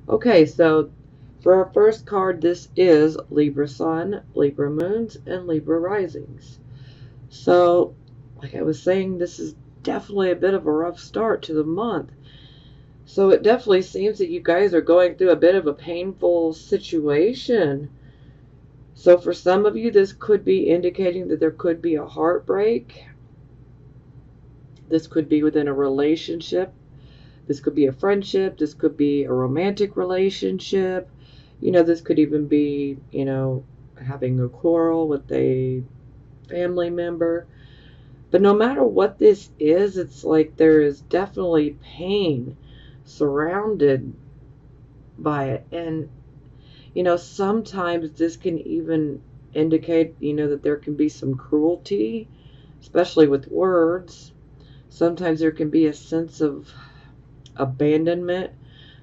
Okay, so for our first card, this is Libra Sun, Libra Moons, and Libra Risings. So, like I was saying, this is definitely a bit of a rough start to the month. So it definitely seems that you guys are going through a bit of a painful situation. So for some of you, this could be indicating that there could be a heartbreak. This could be within a relationship. This could be a friendship. This could be a romantic relationship. This could even be, having a quarrel with a family member. But no matter what this is, it's like there is definitely pain surrounded by it. And, sometimes this can even indicate, that there can be some cruelty, especially with words. Sometimes there can be a sense of abandonment.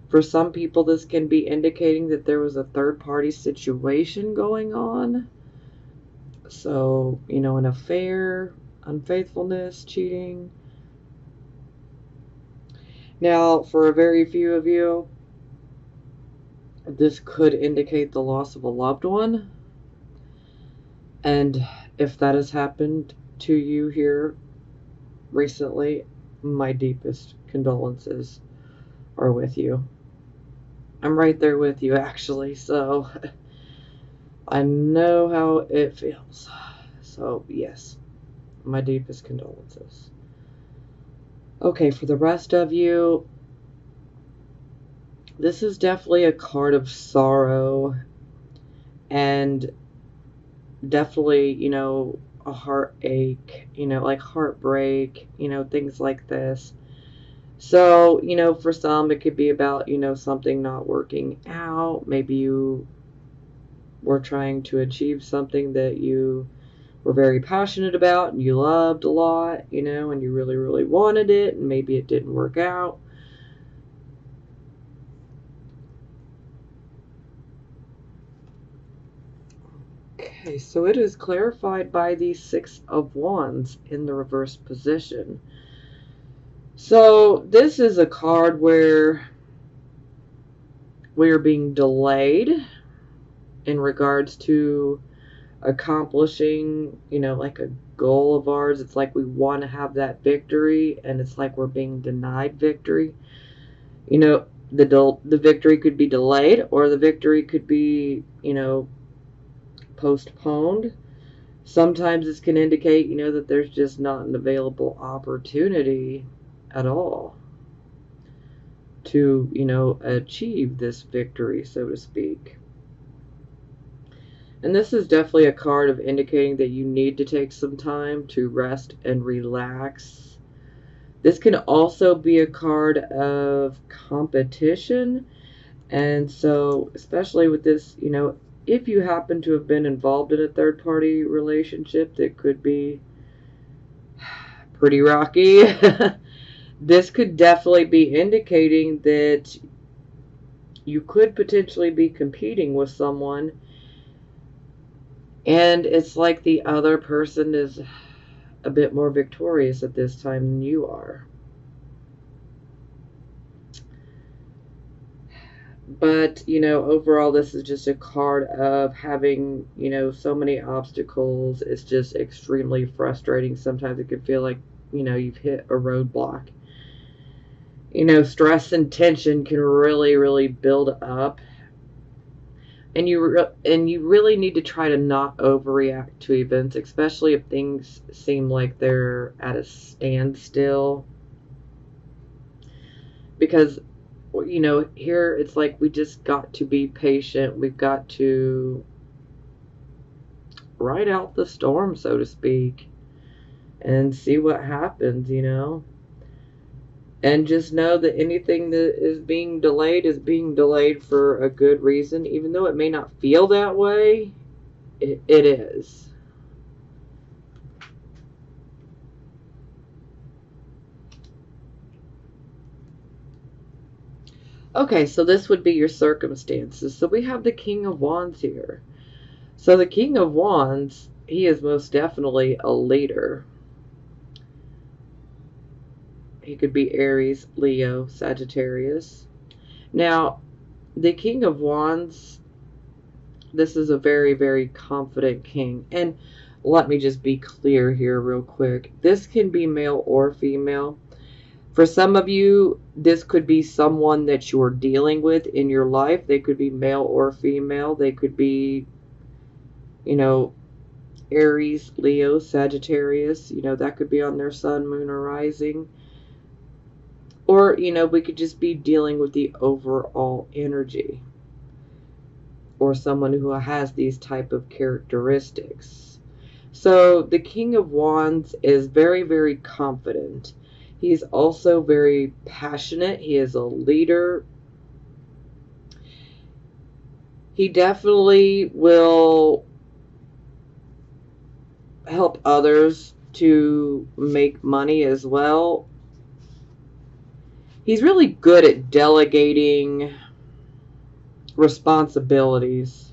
For some people, this can be indicating that there was a third party situation going on. So, an affair, unfaithfulness, cheating. Now, for a very few of you, this could indicate the loss of a loved one. And if that has happened to you here recently, my deepest condolences are with you. I'm right there with you, actually. So I know how it feels. So, yes, my deepest condolences. Okay, for the rest of you, this is definitely a card of sorrow and definitely, a heartache, like heartbreak, things like this. So, for some, it could be about, something not working out. Maybe you were trying to achieve something that you were very passionate about and you loved a lot, and you really, really wanted it, and maybe it didn't work out. Okay, so it is clarified by the Six of Wands in the reverse position. So this is a card where we are being delayed in regards to accomplishing, like a goal of ours. It's like we want to have that victory, and it's like we're being denied victory. The victory could be delayed, or the victory could be, postponed. Sometimes this can indicate, that there's just not an available opportunity at all to, achieve this victory, so to speak. And this is definitely a card of indicating that you need to take some time to rest and relax. This can also be a card of competition. And so, especially with this, if you happen to have been involved in a third party relationship that could be pretty rocky, this could definitely be indicating that you could potentially be competing with someone, and it's like the other person is a bit more victorious at this time than you are. But, overall, this is just a card of having, so many obstacles. It's just extremely frustrating. Sometimes it can feel like, you've hit a roadblock. Stress and tension can really, really build up. And you really need to try to not overreact to events, especially if things seem like they're at a standstill. Because here it's like we just got to be patient. We've got to ride out the storm, so to speak, and see what happens, And just know that anything that is being delayed for a good reason. Even though it may not feel that way, it is. Okay, so this would be your circumstances. So we have the King of Wands here. So the King of Wands, he is most definitely a leader. He could be Aries, Leo, Sagittarius. Now, The King of Wands, this is a very, very confident king. And let me just be clear here real quick. This can be male or female. For some of you, this could be someone that you're dealing with in your life. They could be male or female. They could be, you know, Aries, Leo, Sagittarius. You know, that could be on their sun, moon, or rising. Or, you know, we could just be dealing with the overall energy. Or someone who has these type of characteristics. So the King of Wands is very, very confident. He's also very passionate. He is a leader. He definitely will help others to make money as well. He's really good at delegating responsibilities.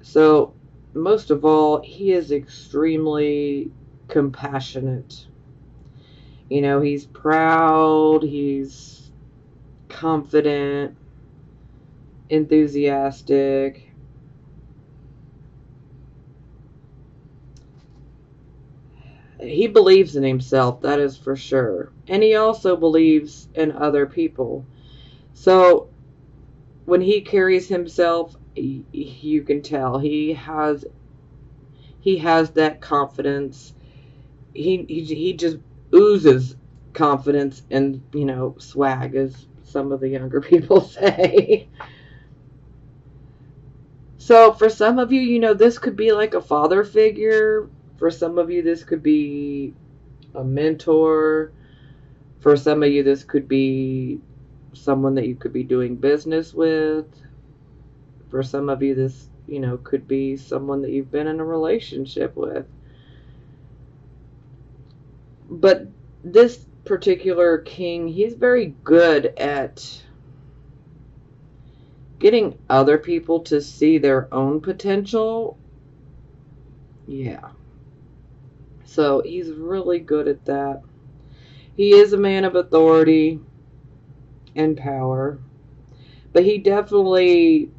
So, most of all, he is extremely compassionate. You know, he's proud, he's confident, enthusiastic. He believes in himself, that is for sure. And he also believes in other people. So, when he carries himself, you can tell he has that confidence. He just oozes confidence and, you know, swag, as some of the younger people say. So for some of you, you know, this could be like a father figure. For some of you, this could be a mentor. For some of you, this could be someone that you could be doing business with. For some of you, this, you know, could be someone that you've been in a relationship with. But this particular king, he's very good at getting other people to see their own potential. Yeah. So he's really good at that. He is a man of authority and power, but he definitely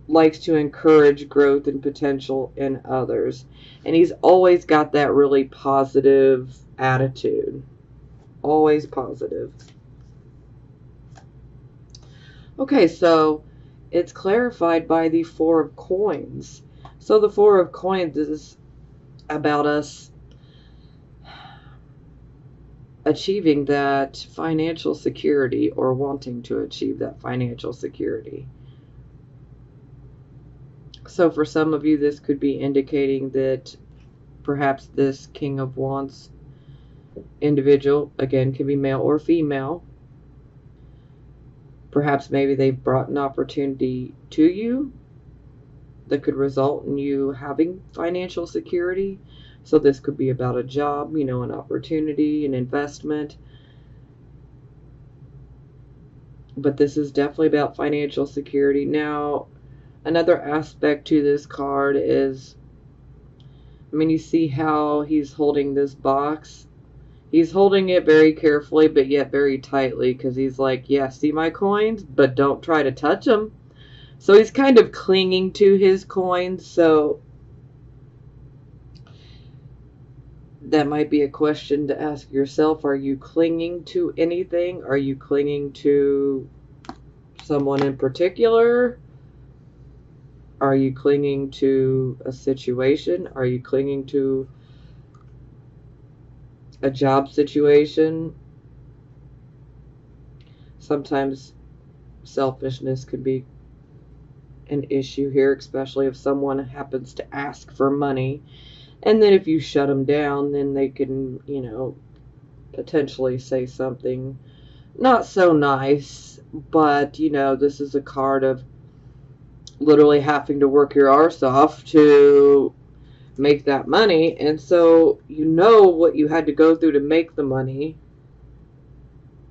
likes to encourage growth and potential in others. And he's always got that really positive attitude. Always positive. Okay, so it's clarified by the Four of Coins. So the Four of Coins is about us achieving that financial security, or wanting to achieve that financial security. So for some of you, this could be indicating that perhaps this King of Wands individual, again, can be male or female. Perhaps maybe they've brought an opportunity to you that could result in you having financial security. So this could be about a job, you know, an opportunity, an investment. But this is definitely about financial security. Now, another aspect to this card is, I mean, you see how he's holding this box. He's holding it very carefully, but yet very tightly, because he's like, yeah, see my coins, but don't try to touch them. So he's kind of clinging to his coins. So that might be a question to ask yourself. Are you clinging to anything? Are you clinging to someone in particular? Are you clinging to a situation? Are you clinging to a job situation? Sometimes selfishness could be an issue here, especially if someone happens to ask for money. And then if you shut them down, then they can, you know, potentially say something not so nice. But, you know, this is a card of literally having to work your arse off to make that money. And so you know what you had to go through to make the money.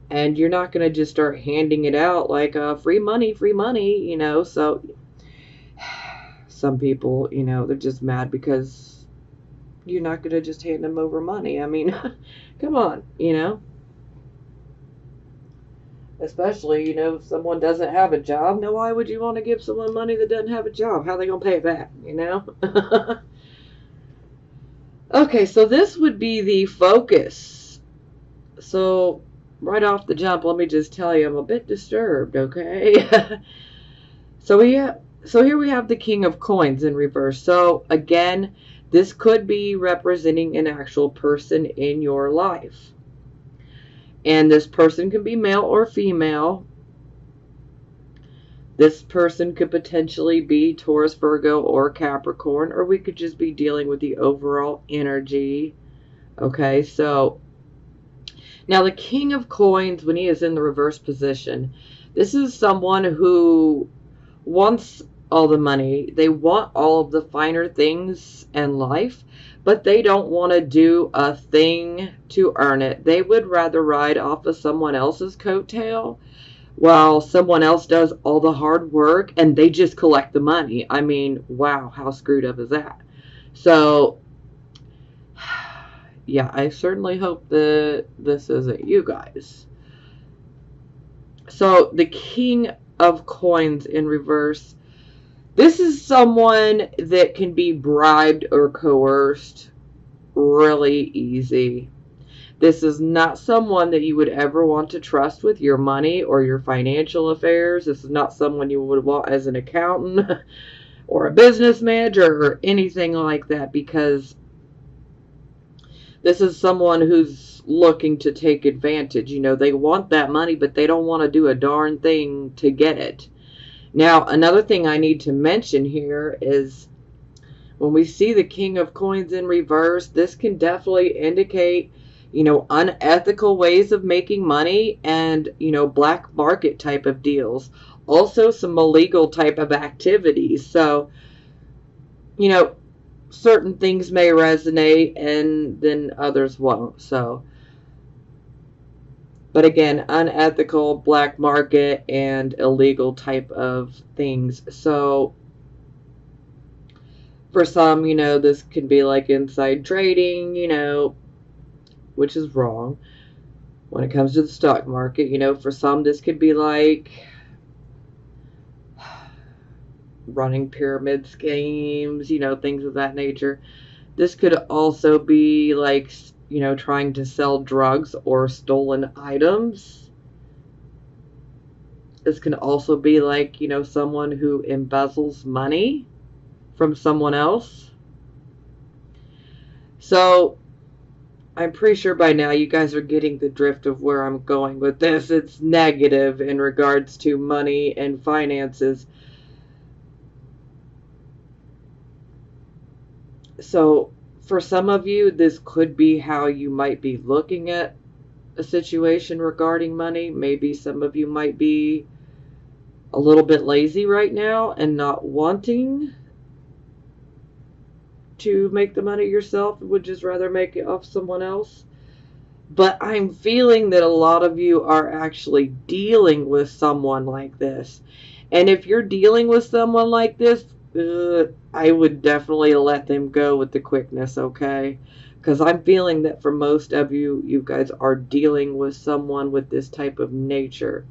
And you're not going to just start handing it out like free money, you know. So some people, you know, they're just mad because you're not going to just hand them over money. I mean, come on, you know. Especially, if someone doesn't have a job. Now, why would you want to give someone money that doesn't have a job? How are they going to pay it back, Okay, so this would be the focus. So, right off the jump, let me just tell you, I'm a bit disturbed, okay? So here we have the King of Coins in reverse. So again, this could be representing an actual person in your life. And this person can be male or female. This person could potentially be Taurus, Virgo, or Capricorn, or we could just be dealing with the overall energy. Okay, so now the King of Coins, when he is in the reverse position, this is someone who wants all the money. They want all of the finer things in life, but they don't want to do a thing to earn it. They would rather ride off of someone else's coattail while someone else does all the hard work and they just collect the money. I mean, wow, how screwed up is that? So, yeah, I certainly hope that this isn't you guys. So, the King of Coins in reverse. This is someone that can be bribed or coerced really easy. This is not someone that you would ever want to trust with your money or your financial affairs. This is not someone you would want as an accountant or a business manager or anything like that, because this is someone who's looking to take advantage. They want that money, but they don't want to do a darn thing to get it. Now, another thing I need to mention here is when we see the King of Coins in reverse, this can definitely indicate, unethical ways of making money and, black market type of deals. Also, some illegal type of activities. So, certain things may resonate and then others won't. So, but again, unethical, black market, and illegal type of things. So, for some, this can be like inside trading, which is wrong when it comes to the stock market. For some, this could be like running pyramid schemes, things of that nature. This could also be like, trying to sell drugs or stolen items. This can also be like, someone who embezzles money from someone else. So, I'm pretty sure by now you guys are getting the drift of where I'm going with this. It's negative in regards to money and finances. So, for some of you, this could be how you might be looking at a situation regarding money. Maybe some of you might be a little bit lazy right now and not wanting to make the money yourself, would just rather make it off someone else. But I'm feeling that a lot of you are actually dealing with someone like this. And if you're dealing with someone like this, I would definitely let them go with the quickness, okay? Because I'm feeling that for most of you, you guys are dealing with someone with this type of nature.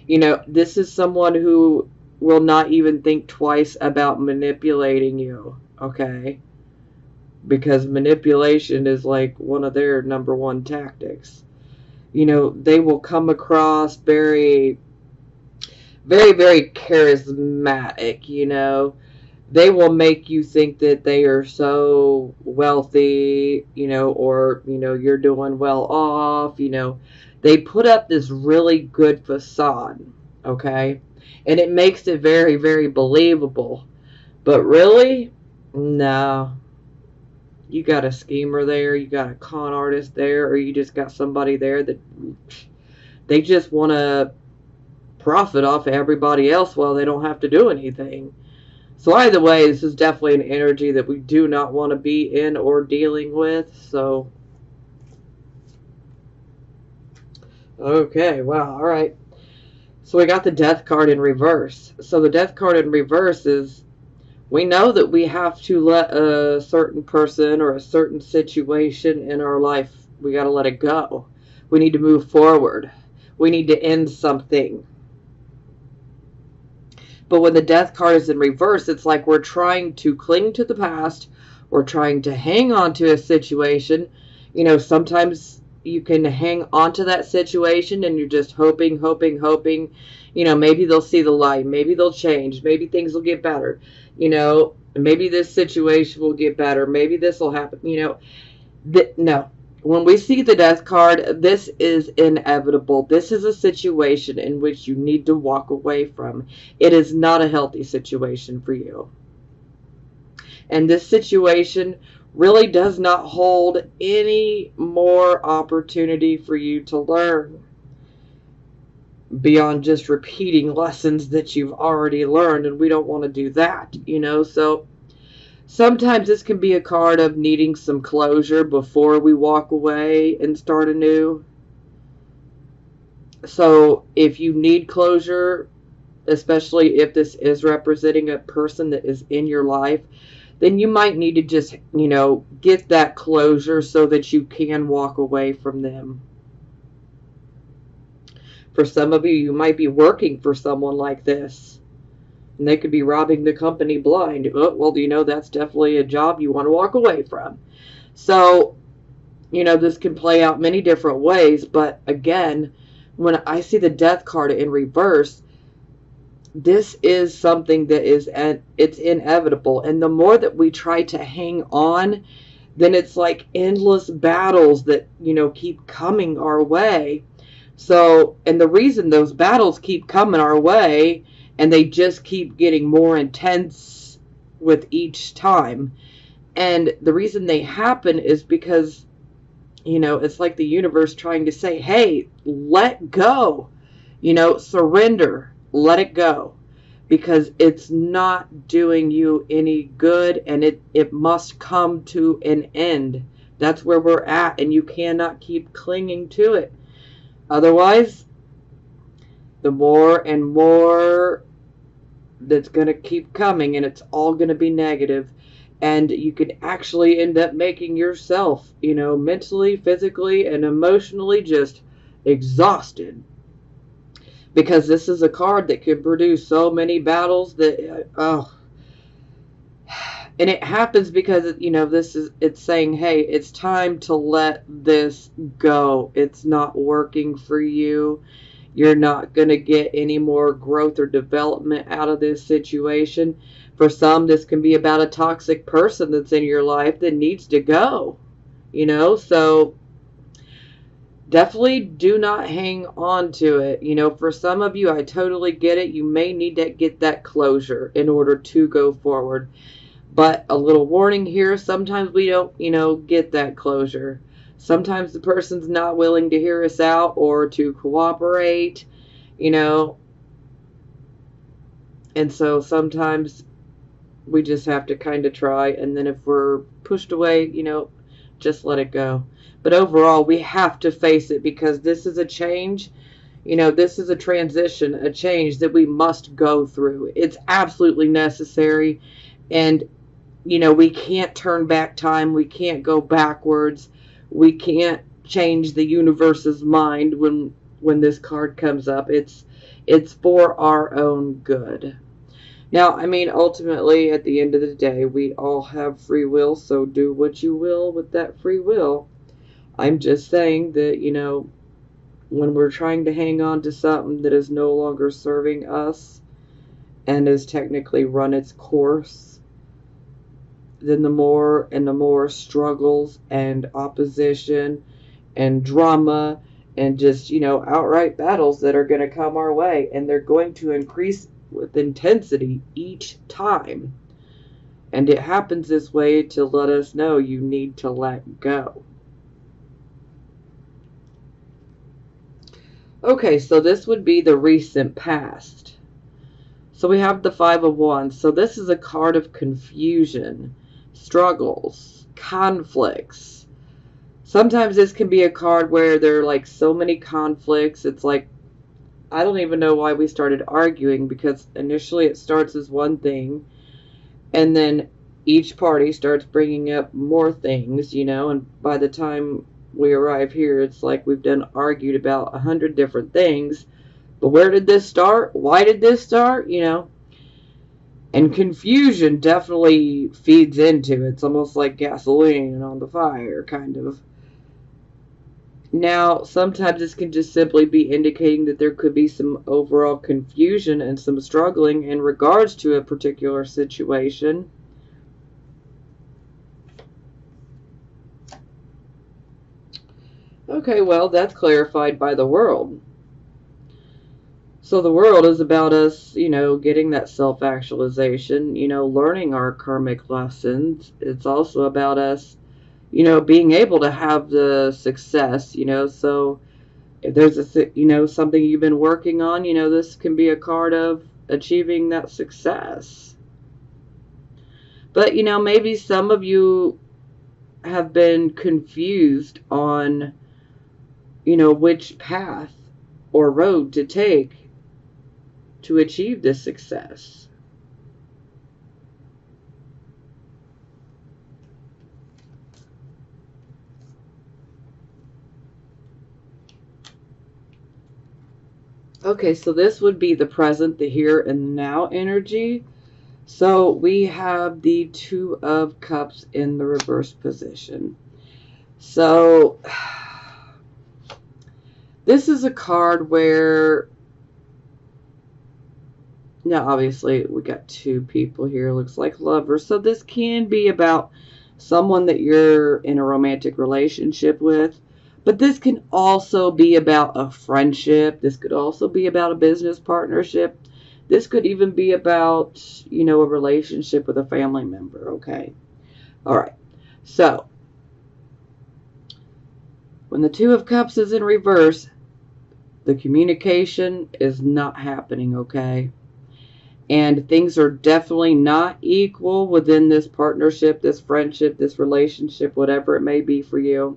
This is someone who will not even think twice about manipulating you, okay? Because manipulation is like one of their number one tactics. They will come across very, very, very charismatic, They will make you think that they are so wealthy, or, you're doing well off, They put up this really good facade, okay? And it makes it very, very believable. But really, no. You got a schemer there, you got a con artist there, or you just got somebody there that they just want to profit off of everybody else while they don't have to do anything. So either way, this is definitely an energy that we do not want to be in or dealing with. So, okay, wow, all right. So we got the Death card in reverse. So the Death card in reverse is, we know that we have to let a certain person or a certain situation in our life, we got to let it go. We need to move forward. We need to end something. But when the death card is in reverse, it's like we're trying to cling to the past. We're trying to hang on to a situation. Sometimes you can hang on to that situation and you're just hoping, hoping, hoping. Maybe they'll see the light. Maybe they'll change. Maybe things will get better. Maybe this situation will get better. Maybe this will happen. No. When we see the death card, this is inevitable. This is a situation in which you need to walk away from. It is not a healthy situation for you. And this situation really does not hold any more opportunity for you to learn beyond just repeating lessons that you've already learned. And we don't want to do that, So sometimes this can be a card of needing some closure before we walk away and start anew. So if you need closure, especially if this is representing a person that is in your life, then you might need to just, get that closure so that you can walk away from them. For some of you, you might be working for someone like this. And they could be robbing the company blind. Well, that's definitely a job you want to walk away from. So, this can play out many different ways. But again, when I see the death card in reverse, this is something that it's inevitable. And the more that we try to hang on, then it's like endless battles that, keep coming our way. So, and the reason those battles keep coming our way, and they just keep getting more intense with each time. And the reason they happen is because, it's like the universe trying to say, hey, let go. Surrender. Let it go. Because it's not doing you any good, and it must come to an end. That's where we're at, and you cannot keep clinging to it. Otherwise, the more and more that's going to keep coming, and it's all going to be negative, and you could actually end up making yourself, mentally, physically, and emotionally just exhausted, because this is a card that could produce so many battles that and it happens because it's saying, hey, it's time to let this go. It's not working for you. You're not going to get any more growth or development out of this situation. For some, this can be about a toxic person that's in your life that needs to go. So definitely do not hang on to it. For some of you, I totally get it. You may need to get that closure in order to go forward. But a little warning here, sometimes we don't, get that closure. Sometimes the person's not willing to hear us out or to cooperate, And so sometimes we just have to kind of try. And then if we're pushed away, just let it go. But overall, we have to face it, because this is a change. This is a transition, a change that we must go through. It's absolutely necessary. And, we can't turn back time. We can't go backwards. We can't change the universe's mind when this card comes up. It's for our own good. Now, ultimately, at the end of the day, we all have free will, so do what you will with that free will. I'm just saying that, when we're trying to hang on to something that is no longer serving us and has technically run its course, then the more and the more struggles and opposition and drama and just, outright battles that are going to come our way. And they're going to increase with intensity each time. And it happens this way to let us know you need to let go. Okay, so this would be the recent past. So we have the Five of Wands. So this is a card of confusion, struggles, conflicts. Sometimes this can be a card where there are like so many conflicts. It's like, I don't even know why we started arguing, because initially it starts as one thing, and then each party starts bringing up more things, and by the time we arrive here, it's like we've done argued about 100 different things. But where did this start? Why did this start? You know, and confusion definitely feeds into it. It's almost like gasoline on the fire, kind of. Now, sometimes this can just simply be indicating that there could be some overall confusion and some struggling in regards to a particular situation. Okay, well, that's clarified by the world. So the world is about us, you know, getting that self-actualization, you know, learning our karmic lessons. It's also about us, you know, being able to have the success, you know. So if there's you know, something you've been working on, you know, this can be a card of achieving that success. But, you know, maybe some of you have been confused on, you know, which path or road to take to achieve this success. Okay, so this would be the present, the here and now energy. So we have the Two of Cups in the reverse position. So this is a card where, now obviously we got two people here, looks like lovers. So this can be about someone that you're in a romantic relationship with. But this can also be about a friendship. This could also be about a business partnership. This could even be about, you know, a relationship with a family member, okay? All right. So, when the Two of Cups is in reverse, the communication is not happening, okay? And things are definitely not equal within this partnership, this friendship, this relationship, whatever it may be for you.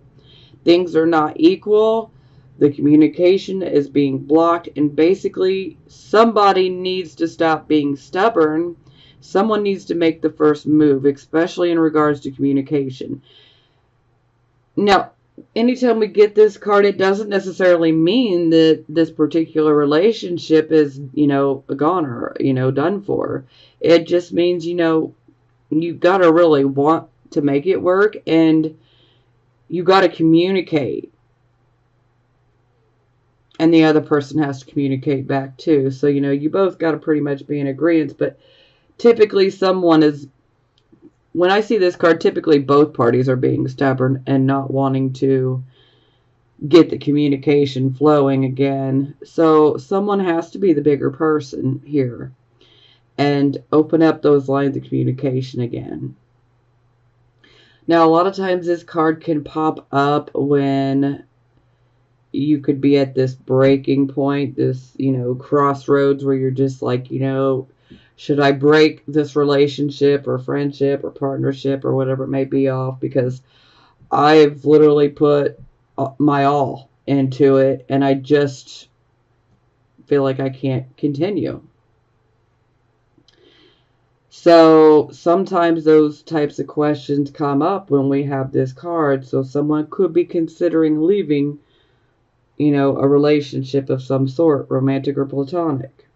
Things are not equal. The communication is being blocked, and basically somebody needs to stop being stubborn. Someone needs to make the first move, especially in regards to communication. Now, anytime we get this card, it doesn't necessarily mean that this particular relationship is, you know, a goner, you know, done for. It just means, you know, you got to really want to make it work, and you got to communicate. And the other person has to communicate back too. So, you know, you both got to pretty much be in agreement. But typically someone is, when I see this card, typically both parties are being stubborn and not wanting to get the communication flowing again. So someone has to be the bigger person here and open up those lines of communication again. Now, a lot of times this card can pop up when you could be at this breaking point, this, you know, crossroads where you're just like, you know, should I break this relationship or friendship or partnership or whatever it may be off, because I've literally put my all into it and I just feel like I can't continue. So sometimes those types of questions come up when we have this card. So someone could be considering leaving, you know, a relationship of some sort, romantic or platonic.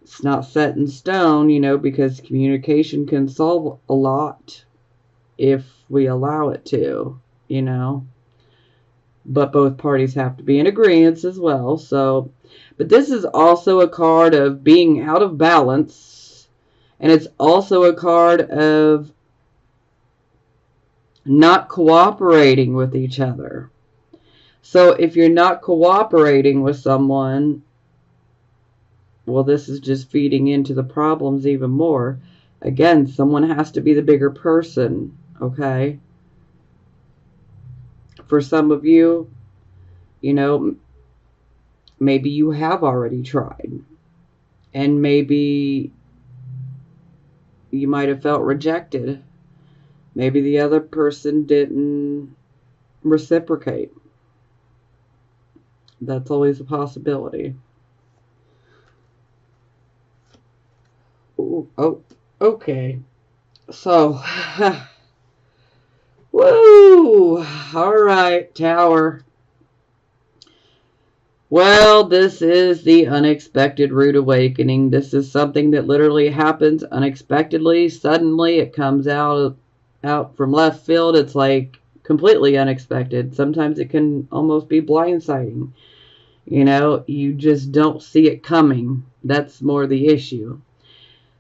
It's not set in stone, you know, because communication can solve a lot if we allow it to, you know. But both parties have to be in agreement as well. So, but this is also a card of being out of balance. And it's also a card of not cooperating with each other. So if you're not cooperating with someone, well, this is just feeding into the problems even more. Again, someone has to be the bigger person, okay? For some of you, you know, maybe you have already tried. And maybe you might have felt rejected. Maybe the other person didn't reciprocate. That's always a possibility. Ooh, oh, okay. So, Woo! Alright, Tower. Well, this is the unexpected rude awakening. This is something that literally happens unexpectedly. Suddenly it comes out from left field. It's like completely unexpected. Sometimes it can almost be blindsiding. You know, you just don't see it coming. That's more the issue.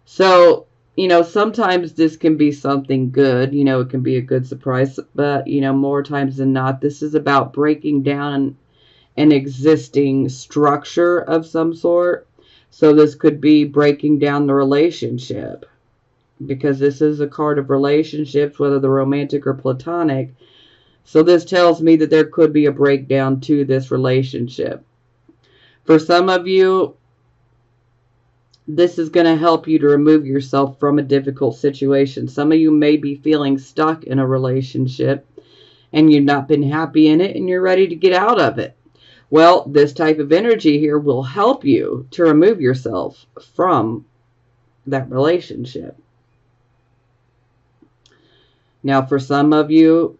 So, you know, sometimes this can be something good. You know, it can be a good surprise. But, you know, more times than not, this is about breaking down an existing structure of some sort. So this could be breaking down the relationship, because this is a card of relationships, whether they're romantic or platonic. So this tells me that there could be a breakdown to this relationship. For some of you, this is going to help you to remove yourself from a difficult situation. Some of you may be feeling stuck in a relationship and you've not been happy in it and you're ready to get out of it. Well, this type of energy here will help you to remove yourself from that relationship. Now, for some of you,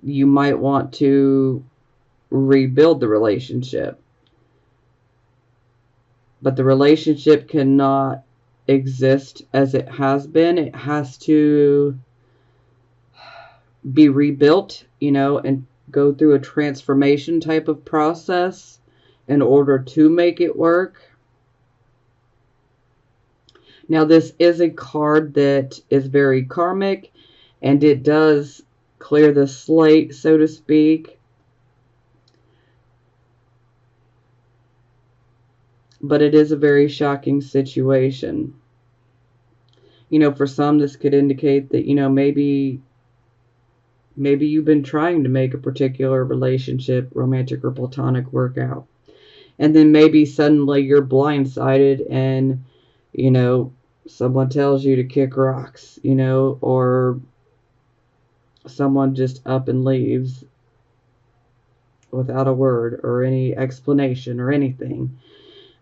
you might want to rebuild the relationship. But the relationship cannot exist as it has been. It has to be rebuilt, you know, and go through a transformation type of process in order to make it work. Now, this is a card that is very karmic, and it does clear the slate, so to speak. But it is a very shocking situation. You know, for some, this could indicate that, you know, maybe you've been trying to make a particular relationship, romantic or platonic, work out. And then maybe suddenly you're blindsided and, you know, someone tells you to kick rocks, you know, or someone just up and leaves without a word or any explanation or anything.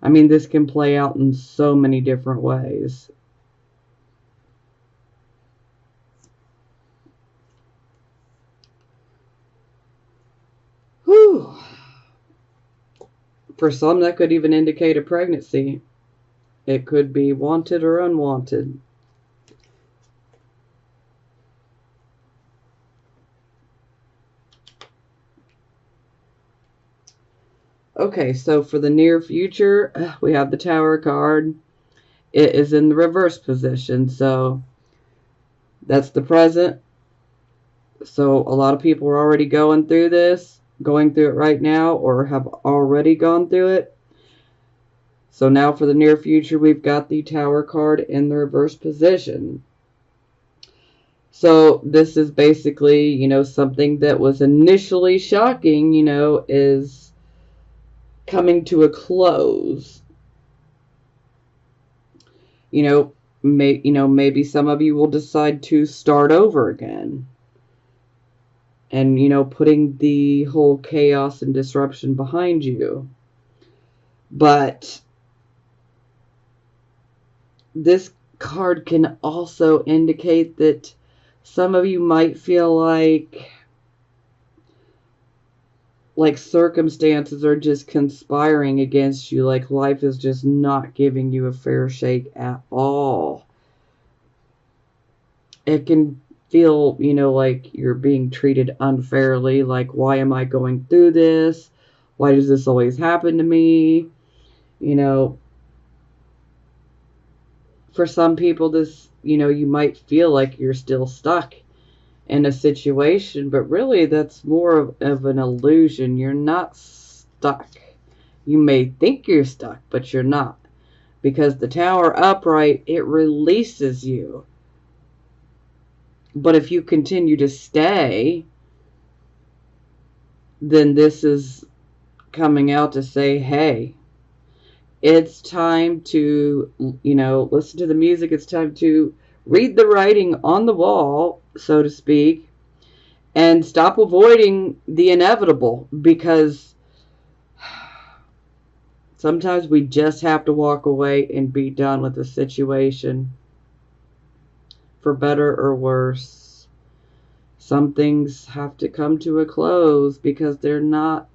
I mean, this can play out in so many different ways. Whew. For some, that could even indicate a pregnancy. It could be wanted or unwanted. Okay, so for the near future, we have the Tower card. It is in the reverse position, so that's the present. So a lot of people are already going through it right now, or have already gone through it. So now for the near future, we've got the Tower card in the reverse position. So this is basically, you know, something that was initially shocking, you know, is coming to a close. You know, maybe some of you will decide to start over again. And, you know, putting the whole chaos and disruption behind you. But this card can also indicate that some of you might feel like circumstances are just conspiring against you, like life is just not giving you a fair shake at all. It can feel, you know, like you're being treated unfairly, like, why am I going through this? Why does this always happen to me? You know, for some people, this, you know, you might feel like you're still stuck in a situation, but really that's more of an illusion. You're not stuck. You may think you're stuck, but you're not. Because the Tower upright, it releases you. But if you continue to stay, then this is coming out to say, hey, it's time to, you know, listen to the music. It's time to read the writing on the wall, so to speak, and stop avoiding the inevitable, because sometimes we just have to walk away and be done with the situation. for better or worse. Some things have to come to a close because they're not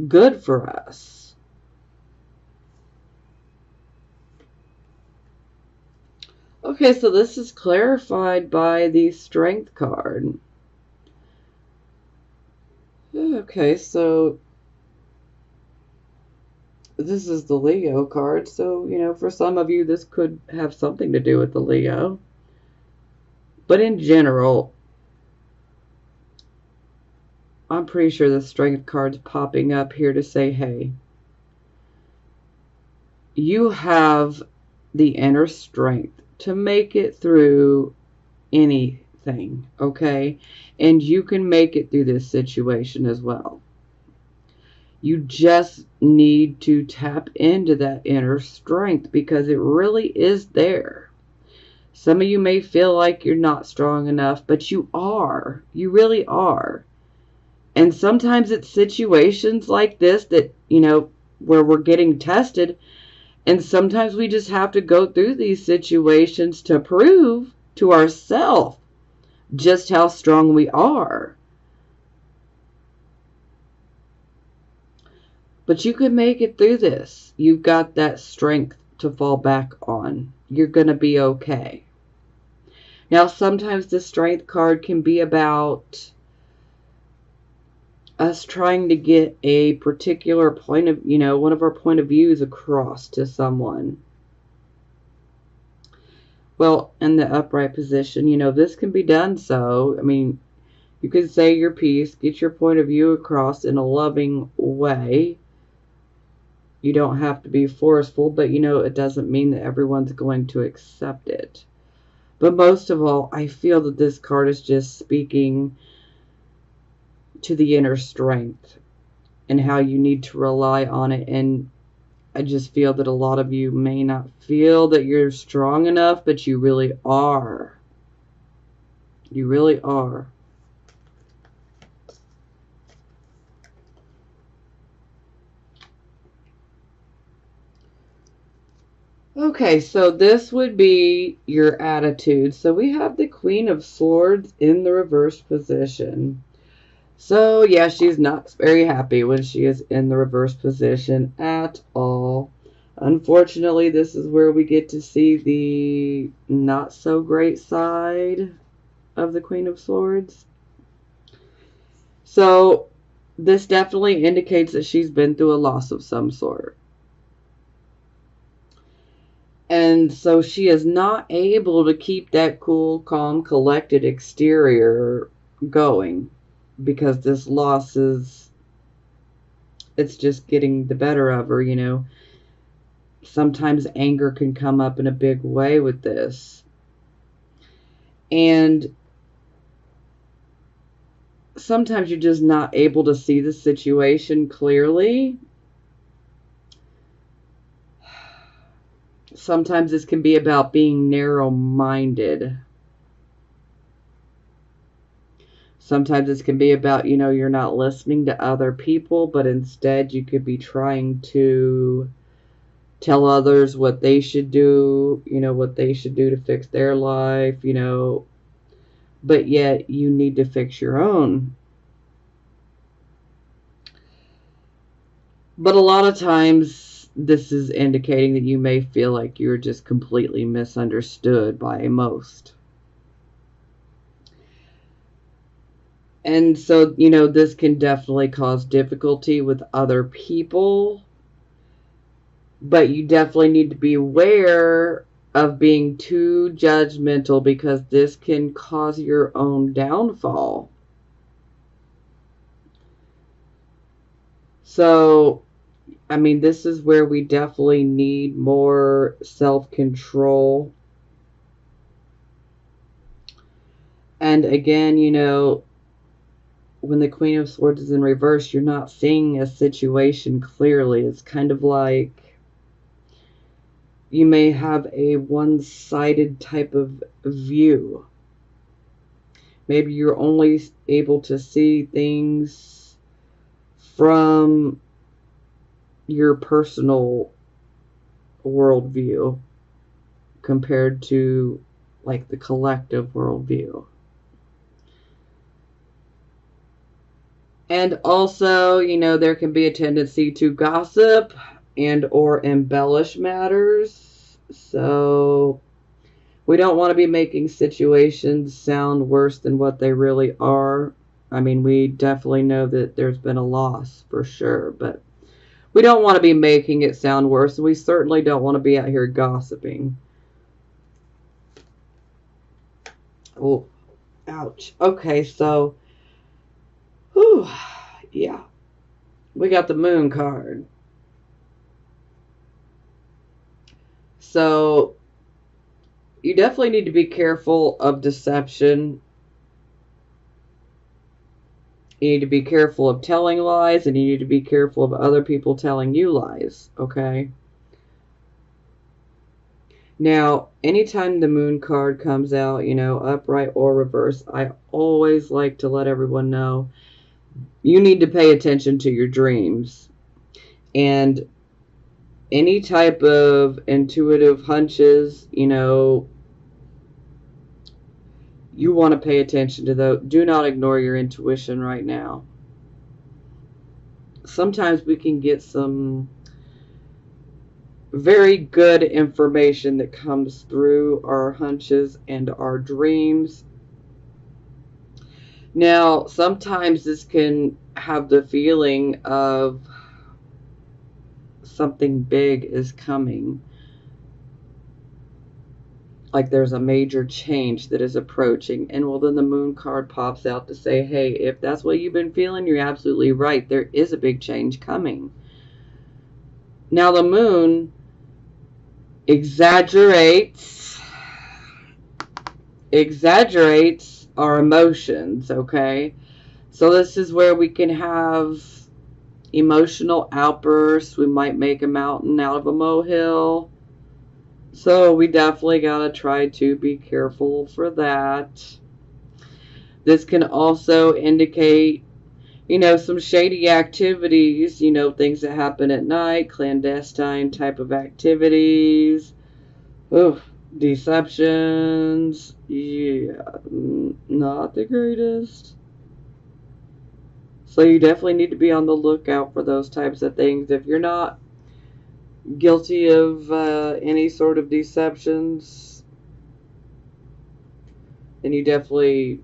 good for us. Okay, so this is clarified by the Strength card. Okay, so this is the Leo card. So, for some of you, this could have something to do with the Leo. But in general, I'm pretty sure the Strength card's popping up here to say, hey, you have the inner strength to make it through anything, okay? And you can make it through this situation as well. You just need to tap into that inner strength because it really is there. Some of you may feel like you're not strong enough, but you are. You really are. And sometimes it's situations like this that, where we're getting tested. And sometimes we just have to go through these situations to prove to ourselves just how strong we are. But you can make it through this. You've got that strength to fall back on. You're going to be okay. Now, sometimes the Strength card can be about us trying to get a particular point of, one of our point of views across to someone. Well, in the upright position, this can be done so. I mean, you can say your piece, get your point of view across in a loving way. You don't have to be forceful, but it doesn't mean that everyone's going to accept it. But most of all, I feel that this card is just speaking to the inner strength and how you need to rely on it. And I just feel that a lot of you may not feel that you're strong enough, but you really are. You really are. Okay, so this would be your attitude. So we have the Queen of Swords in the reverse position. So yeah, she's not very happy when she is in the reverse position at all. Unfortunately, this is where we get to see the not so great side of the Queen of Swords. So this definitely indicates that she's been through a loss of some sort. And so she is not able to keep that cool, calm, collected exterior going because this loss it's just getting the better of her, Sometimes anger can come up in a big way with this. And sometimes you're just not able to see the situation clearly. Sometimes this can be about being narrow-minded. Sometimes this can be about, you're not listening to other people, but instead you could be trying to tell others what they should do, what they should do to fix their life, but yet you need to fix your own. But a lot of times this is indicating that you may feel like you're just completely misunderstood by most. And so, this can definitely cause difficulty with other people. But you definitely need to be aware of being too judgmental because this can cause your own downfall. So, I mean, this is where we definitely need more self-control. And again, when the Queen of Swords is in reverse, you're not seeing a situation clearly. It's kind of like you may have a one-sided type of view. Maybe you're only able to see things from your personal worldview compared to like the collective worldview. And also, you know, there can be a tendency to gossip and or embellish matters. So we don't want to be making situations sound worse than what they really are. I mean, we definitely know that there's been a loss for sure, but we don't want to be making it sound worse. And we certainly don't want to be out here gossiping. Oh, ouch. Okay, so, whew, yeah, we got the moon card. So, you definitely need to be careful of deception. You need to be careful of telling lies, and you need to be careful of other people telling you lies, okay? Now, anytime the moon card comes out, you know, upright or reverse, I always like to let everyone know you need to pay attention to your dreams. And any type of intuitive hunches, you know, you want to pay attention to those. Do not ignore your intuition right now. Sometimes we can get some very good information that comes through our hunches and our dreams. Now, sometimes this can have the feeling of something big is coming. Like there's a major change that is approaching. And well, then the moon card pops out to say, hey, if that's what you've been feeling, you're absolutely right. There is a big change coming. Now, the moon exaggerates our emotions, okay? So this is where we can have emotional outbursts. We might make a mountain out of a molehill. So we definitely got to try to be careful for that. This can also indicate, you know, some shady activities, you know, things that happen at night, clandestine type of activities. Oof, deceptions. Yeah, not the greatest. So you definitely need to be on the lookout for those types of things. If you're not guilty of any sort of deceptions, then you definitely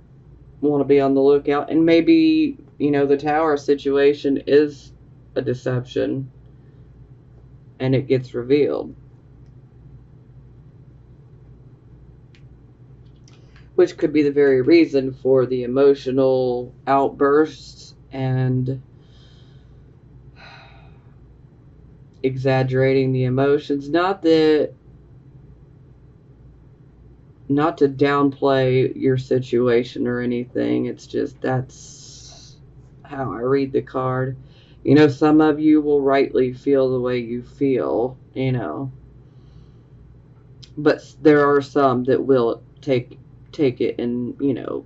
want to be on the lookout. And maybe, you know, the tower situation is a deception and it gets revealed, which could be the very reason for the emotional outbursts and exaggerating the emotions. Not to downplay your situation or anything. It's just that's how I read the card. You know, some of you will rightly feel the way you feel, you know. But there are some that will take it and, you know,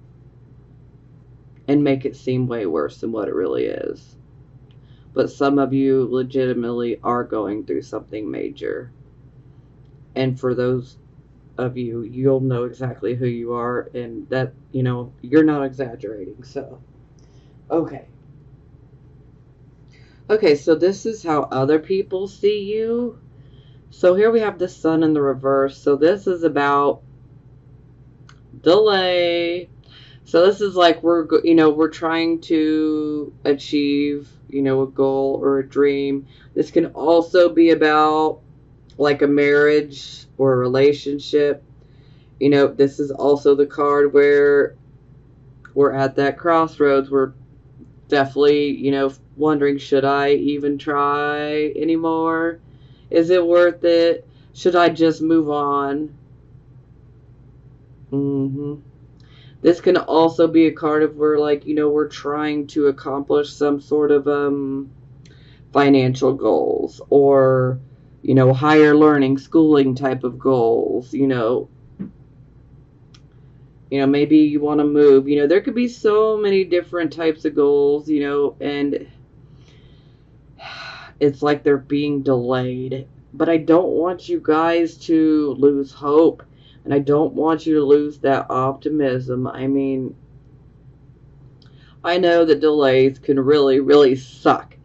and make it seem way worse than what it really is. But some of you legitimately are going through something major. And for those of you, you'll know exactly who you are, and that, you know, you're not exaggerating. So, okay. Okay, so this is how other people see you. So here we have the sun in the reverse. So this is about delay. So this is like we're trying to achieve, you know, a goal or a dream. This can also be about like a marriage or a relationship. You know, this is also the card where we're at that crossroads. We're definitely, you know, wondering, should I even try anymore? Is it worth it? Should I just move on? This can also be a card of where, like, you know, we're trying to accomplish some sort of financial goals or, you know, higher learning, schooling type of goals, you know. You know, maybe you want to move. You know, there could be so many different types of goals, you know, and it's like they're being delayed. But I don't want you guys to lose hope. And I don't want you to lose that optimism. I mean, I know that delays can really, really suck,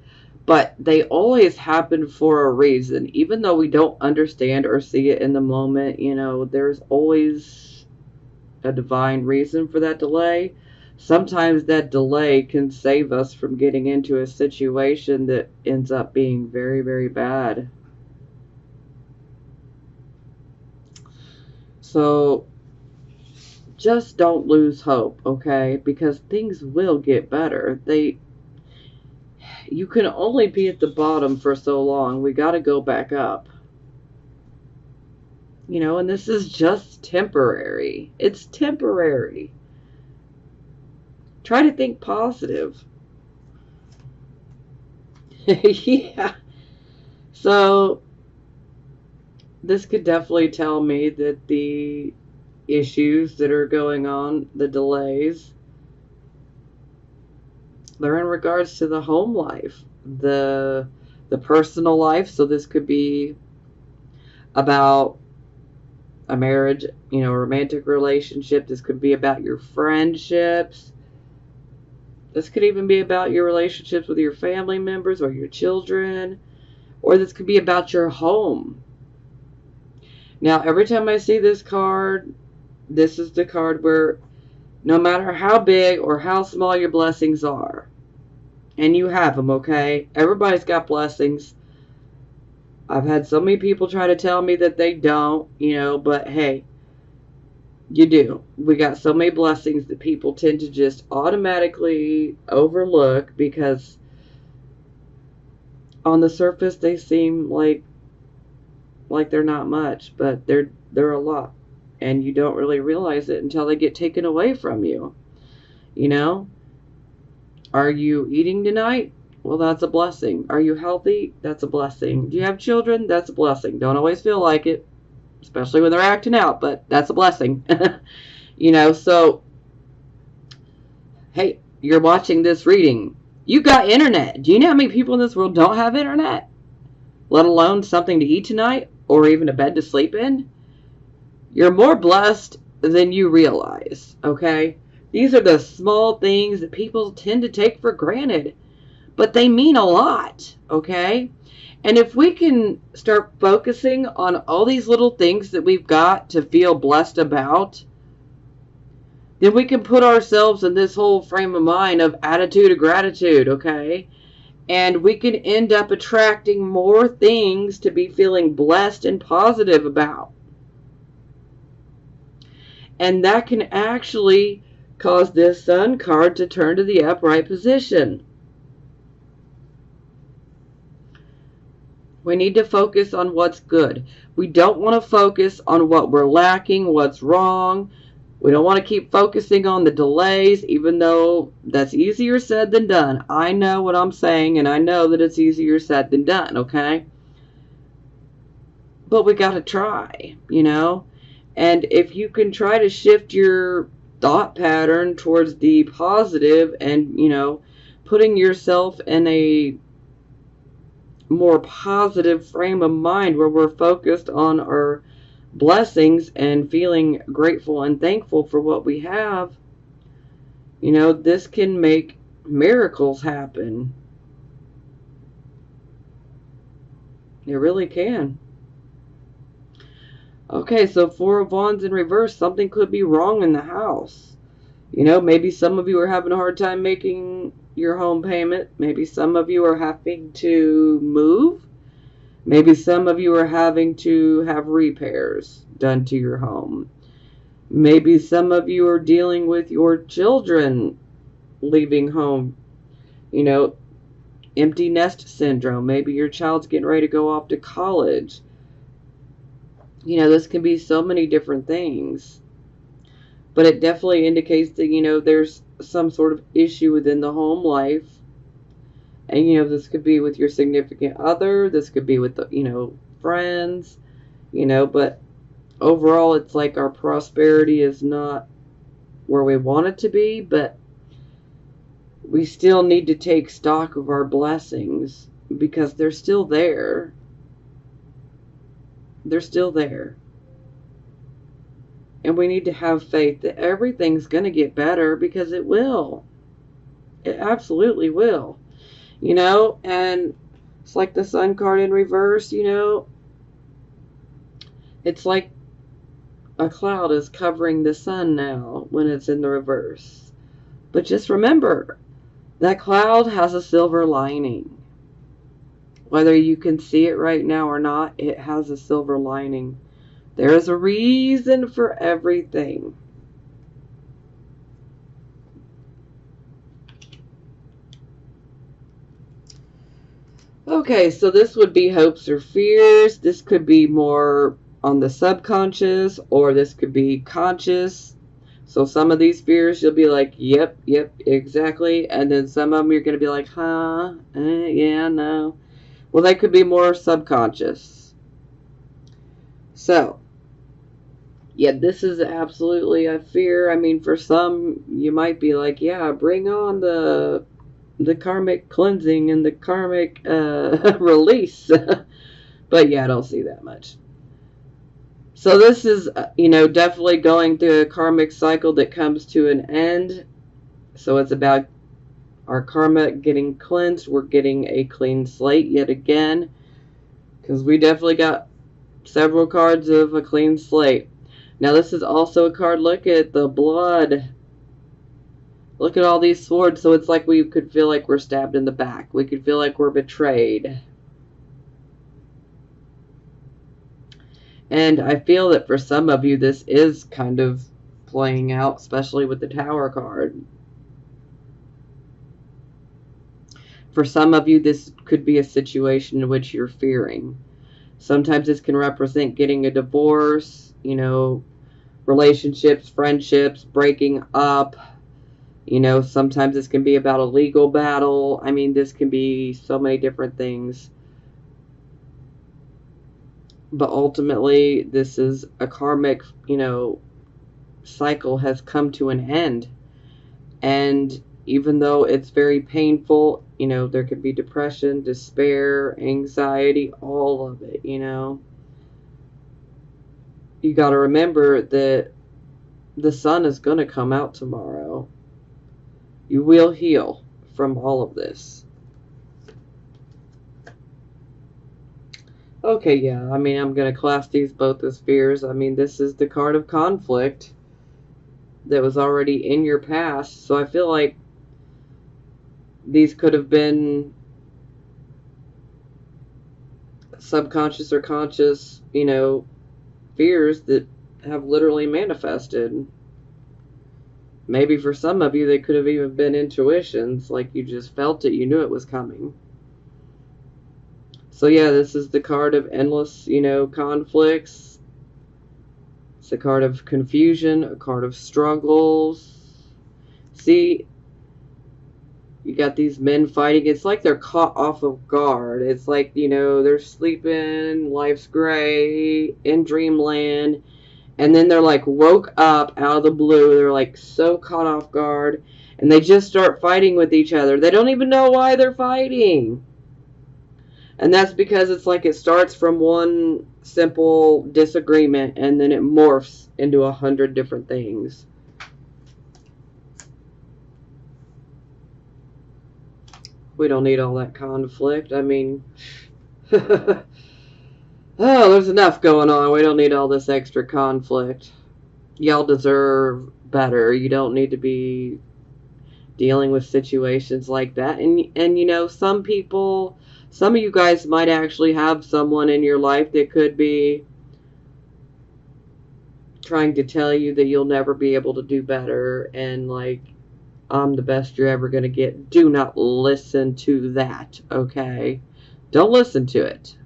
but they always happen for a reason. Even though we don't understand or see it in the moment, there's always a divine reason for that delay. Sometimes that delay can save us from getting into a situation that ends up being very, very bad. So just don't lose hope, okay? Because things will get better. You can only be at the bottom for so long. We got to go back up. And this is just temporary. It's temporary. Try to think positive. Yeah. So this could definitely tell me that the issues that are going on, the delays, they're in regards to the home life, the personal life. So this could be about a marriage, a romantic relationship. This could be about your friendships. This could even be about your relationships with your family members or your children. Or this could be about your home. Now, every time I see this card, this is the card where no matter how big or how small your blessings are, and you have them, okay? Everybody's got blessings. I've had so many people try to tell me that they don't, but hey, you do. We got so many blessings that people tend to just automatically overlook because on the surface they seem like they're not much, but they're a lot. And you don't really realize it until they get taken away from you. Are you eating tonight? Well, that's a blessing. Are you healthy? That's a blessing. Do you have children? That's a blessing. Don't always feel like it, especially when they're acting out, but that's a blessing. So, hey, you're watching this reading. You got internet. Do you know how many people in this world don't have internet? Let alone something to eat tonight or even a bed to sleep in? You're more blessed than you realize, okay? These are the small things that people tend to take for granted, but they mean a lot, okay? And if we can start focusing on all these little things that we've got to feel blessed about, then we can put ourselves in this whole frame of mind of attitude of gratitude, okay? And we can end up attracting more things to be feeling blessed and positive about. And that can actually cause this Sun card to turn to the upright position. We need to focus on what's good. We don't want to focus on what we're lacking, what's wrong. We don't want to keep focusing on the delays, even though that's easier said than done. I know what I'm saying, and I know that it's easier said than done, okay? But we got to try, And if you can try to shift your thought pattern towards the positive and, putting yourself in a more positive frame of mind where we're focused on our blessings and feeling grateful and thankful for what we have, this can make miracles happen. It really can. Okay, so Four of Wands in reverse, something could be wrong in the house. Maybe some of you are having a hard time making your home payment. Maybe some of you are having to move. Maybe some of you are having to have repairs done to your home. Maybe some of you are dealing with your children leaving home. Empty nest syndrome. Maybe your child's getting ready to go off to college. This can be so many different things. But it definitely indicates that, there's some sort of issue within the home life. And, this could be with your significant other. This could be with, friends. But overall, it's like our prosperity is not where we want it to be. But we still need to take stock of our blessings because they're still there. They're still there. And we need to have faith that everything's going to get better, because it will. It absolutely will. And it's like the Sun card in reverse, it's like a cloud is covering the sun now when it's in the reverse. But just remember, that cloud has a silver lining. Whether you can see it right now or not, it has a silver lining. There is a reason for everything. Okay, so this would be hopes or fears. This could be more on the subconscious, or this could be conscious. So some of these fears, you'll be like, yep, exactly. And then some of them you're going to be like, yeah, no. Well, they could be more subconscious. So, yeah, this is absolutely a fear. I mean, for some, you might be like, yeah, bring on the karmic cleansing and the karmic release. But yeah, I don't see that much. So this is, definitely going through a karmic cycle that comes to an end. So it's about our karma getting cleansed. We're getting a clean slate yet again, because we definitely got several cards of a clean slate. Now this is also a card, look at the blood. Look at all these swords. So it's like we could feel like we're stabbed in the back. We could feel like we're betrayed. And I feel that for some of you, this is kind of playing out, especially with the Tower card. For some of you, this could be a situation in which you're fearing. Sometimes this can represent getting a divorce, relationships, friendships, breaking up. Sometimes this can be about a legal battle. I mean, this can be so many different things. But ultimately, this is a karmic, cycle has come to an end. And even though it's very painful, there could be depression, despair, anxiety, all of it, You got to remember that the sun is going to come out tomorrow. You will heal from all of this. Okay, yeah, I mean, I'm going to class these both as fears. I mean, this is the card of conflict that was already in your past. So I feel like these could have been subconscious or conscious, fears that have literally manifested. Maybe for some of you, they could have even been intuitions, like you just felt it, you knew it was coming. So yeah, this is the card of endless, conflicts. It's a card of confusion, a card of struggles. See, you got these men fighting. It's like they're caught off of guard. It's like, they're sleeping, life's gray, in dreamland. And then they're like woke up out of the blue. They're like so caught off guard. And they just start fighting with each other. They don't even know why they're fighting. And that's because it's like it starts from one simple disagreement and then it morphs into 100 different things. We don't need all that conflict. I mean, oh, there's enough going on. We don't need all this extra conflict. Y'all deserve better. You don't need to be dealing with situations like that. And some people, some of you guys might actually have someone in your life that could be trying to tell you that you'll never be able to do better, and like, I'm the best you're ever going to get. Do not listen to that, okay? Don't listen to it.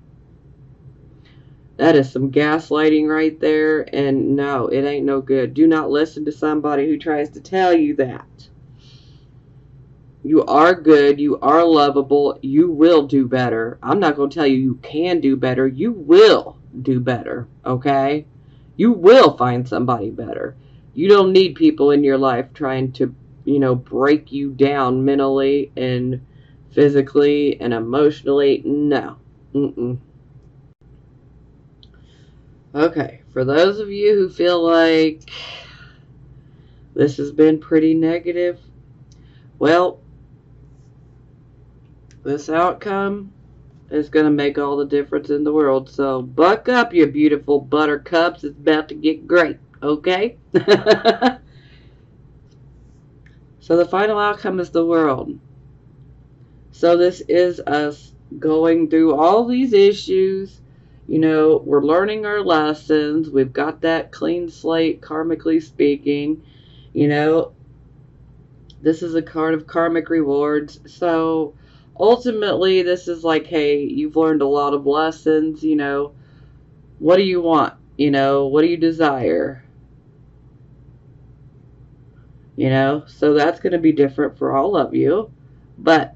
That is some gaslighting right there, and no, it ain't no good. Do not listen to somebody who tries to tell you that. You are good. You are lovable. You will do better. I'm not going to tell you you can do better. You will do better, okay? You will find somebody better. You don't need people in your life trying to, break you down mentally and physically and emotionally. No. Okay, for those of you who feel like this has been pretty negative, well, this outcome is going to make all the difference in the world. So buck up, you beautiful buttercups. It's about to get great, okay? So the final outcome is the world. So this is us going through all these issues. You know, we're learning our lessons. We've got that clean slate, karmically speaking. You know, this is a card of karmic rewards. So ultimately, this is like, hey, you've learned a lot of lessons. You know, what do you want? You know, what do you desire? You know, so that's going to be different for all of you. But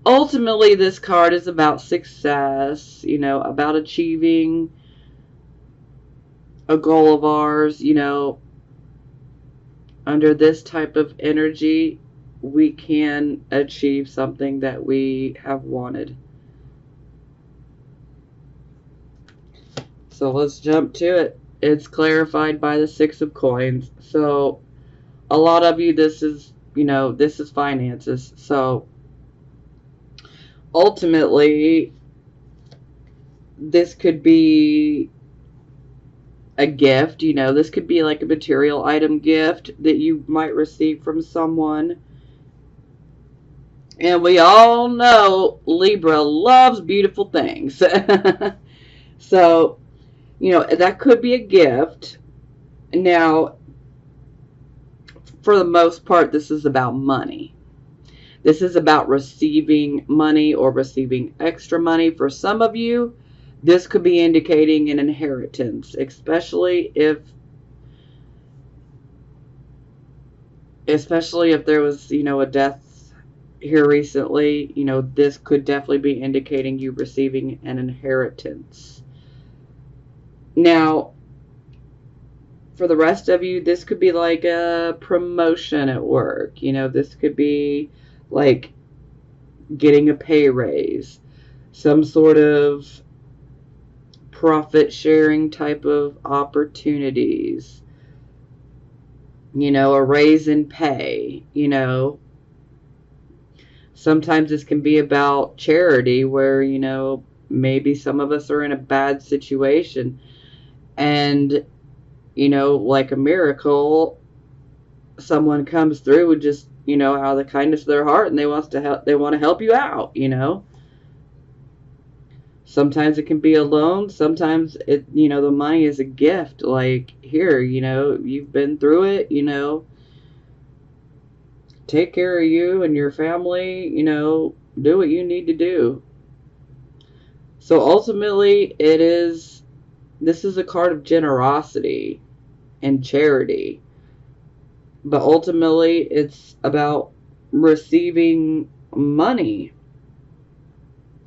ultimately, this card is about success, you know, about achieving a goal of ours. You know, under this type of energy, we can achieve something that we have wanted. So let's jump to it. It's clarified by the Six of Coins. So a lot of you, this is, you know, this is finances. So ultimately, this could be a gift. You know, this could be like a material item gift that you might receive from someone. And we all know Libra loves beautiful things. So, you know, that could be a gift. Now, for the most part, this is about money. This is about receiving money or receiving extra money. For some of you, this could be indicating an inheritance, especially if there was, you know, a death here recently. You know, this could definitely be indicating you receiving an inheritance. Now, for the rest of you, this could be like a promotion at work. You know, this could be like getting a pay raise, some sort of profit sharing type of opportunities, you know, a raise in pay. You know, sometimes this can be about charity where, you know, maybe some of us are in a bad situation and, you know, like a miracle, someone comes through with just, you know, out of the kindness of their heart, and they want to help you out. You know, sometimes it can be a loan, sometimes it, you know, the money is a gift, like, here, you know, you've been through it, you know, take care of you and your family, you know, do what you need to do. So ultimately, this is a card of generosity and charity. But ultimately, it's about receiving money.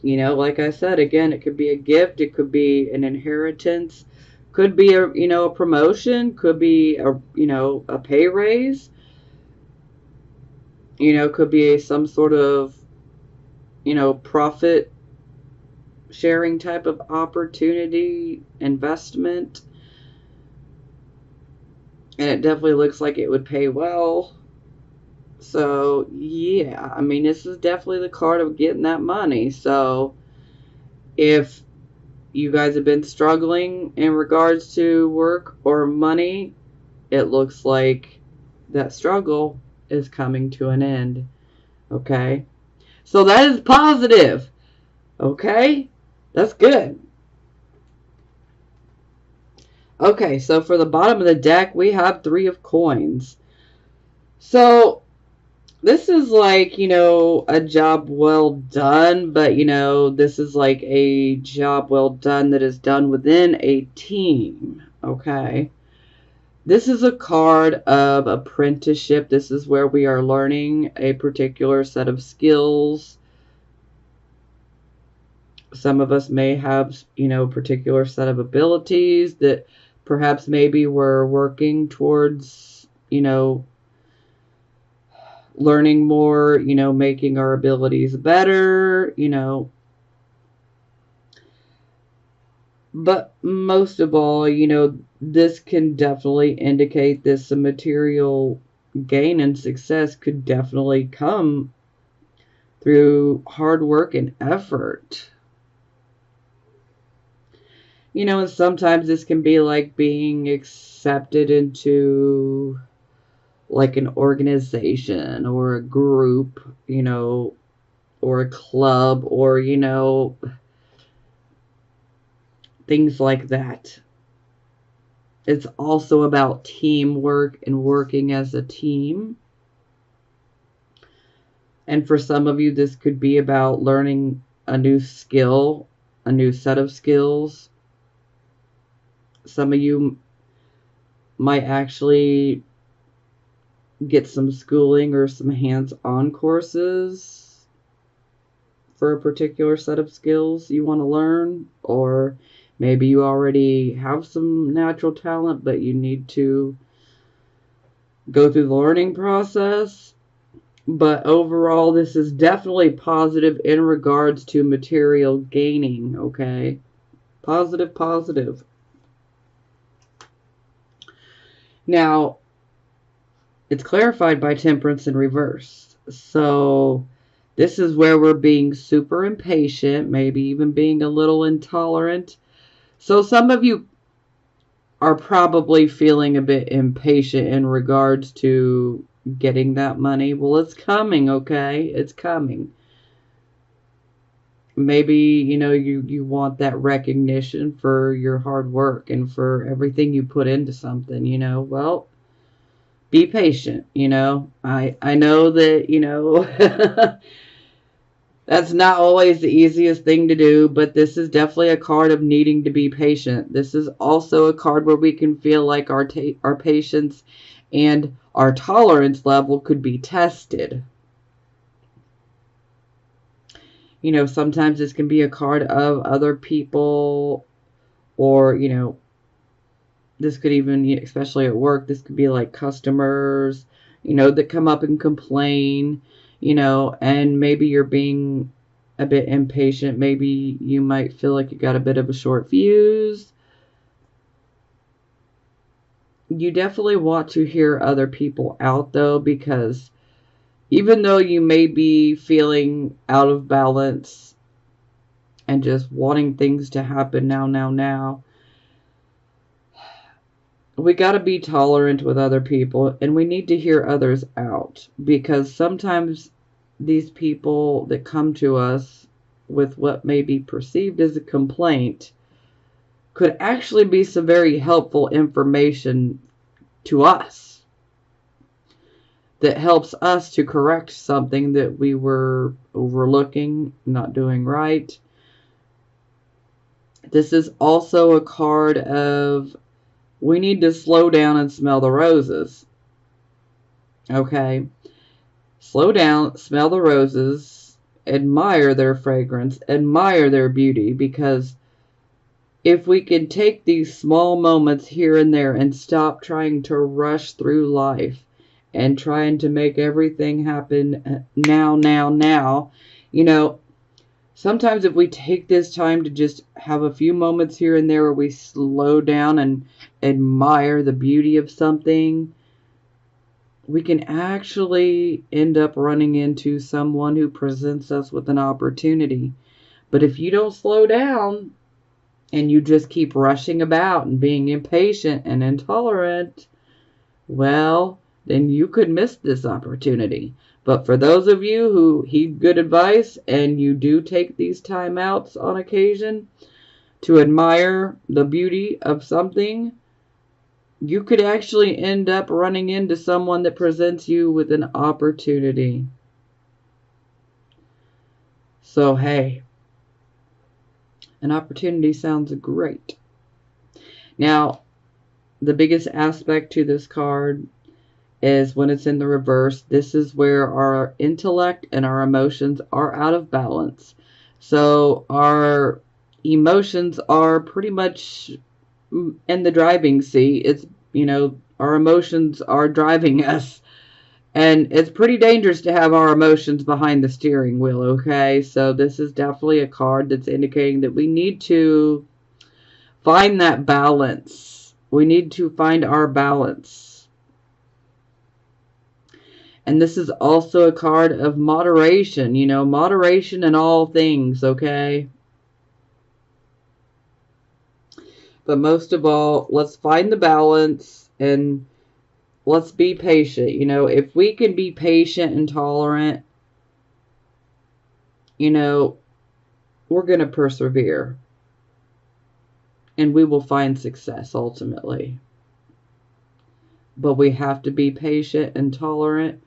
You know, like I said, again, it could be a gift, it could be an inheritance, could be a, you know, a promotion, could be a, you know, a pay raise, you know, could be some sort of, you know, profit sharing type of opportunity, investment. And it definitely looks like it would pay well. So, yeah, I mean, this is definitely the card of getting that money. So, if you guys have been struggling in regards to work or money, it looks like that struggle is coming to an end. Okay? So, that is positive. Okay? That's good. Okay, so for the bottom of the deck, we have Three of Coins. So, this is like, you know, a job well done, but, you know, this is like a job well done that is done within a team, okay? This is a card of apprenticeship. This is where we are learning a particular set of skills. Some of us may have, you know, a particular set of abilities that perhaps maybe we're working towards, you know, learning more, you know, making our abilities better, you know. But most of all, this can definitely indicate that some material gain and success could definitely come through hard work and effort. And sometimes this can be like being accepted into like an organization or a group, or a club, or, things like that. It's also about teamwork and working as a team. And for some of you, this could be about learning a new skill, a new set of skills. Some of you might actually get some schooling or some hands-on courses for a particular set of skills you want to learn, or maybe you already have some natural talent, but you need to go through the learning process. But overall, this is definitely positive in regards to material gaining, okay? Positive, positive. Now, it's clarified by Temperance in reverse. So this is where we're being super impatient, maybe even being a little intolerant. So some of you are probably feeling a bit impatient in regards to getting that money. Well, it's coming, okay? It's coming. Maybe, you want that recognition for your hard work and for everything you put into something, Well, be patient, I know that, that's not always the easiest thing to do, but this is definitely a card of needing to be patient. This is also a card where we can feel like our patience and our tolerance level could be tested. Sometimes this can be a card of other people, or, this could even, especially at work, this could be like customers, that come up and complain, and maybe you're being a bit impatient. Maybe you might feel like you got a bit of a short fuse. You definitely want to hear other people out, though, because even though you may be feeling out of balance and just wanting things to happen now, we got to be tolerant with other people, and we need to hear others out, because sometimes these people that come to us with what may be perceived as a complaint could actually be some very helpful information to us that helps us to correct something that we were overlooking, not doing right. This is also a card of we need to slow down and smell the roses. Okay? Slow down, smell the roses, admire their fragrance, admire their beauty, because if we can take these small moments here and there and stop trying to rush through life and trying to make everything happen now, sometimes if we take this time to just have a few moments here and there where we slow down and admire the beauty of something, we can actually end up running into someone who presents us with an opportunity. But if you don't slow down and you just keep rushing about and being impatient and intolerant, well, then you could miss this opportunity. But for those of you who heed good advice and you do take these timeouts on occasion to admire the beauty of something, you could actually end up running into someone that presents you with an opportunity. So, hey, an opportunity sounds great. Now, the biggest aspect to this card is when it's in the reverse. This is where our intellect and our emotions are out of balance. So our emotions are pretty much in the driving seat. It's, our emotions are driving us. And it's pretty dangerous to have our emotions behind the steering wheel, okay? So this is definitely a card that's indicating that we need to find that balance. We need to find our balance. And this is also a card of moderation, you know, moderation in all things, okay? But most of all, let's find the balance and let's be patient. You know, if we can be patient and tolerant, you know, we're going to persevere. And we will find success ultimately. But we have to be patient and tolerant.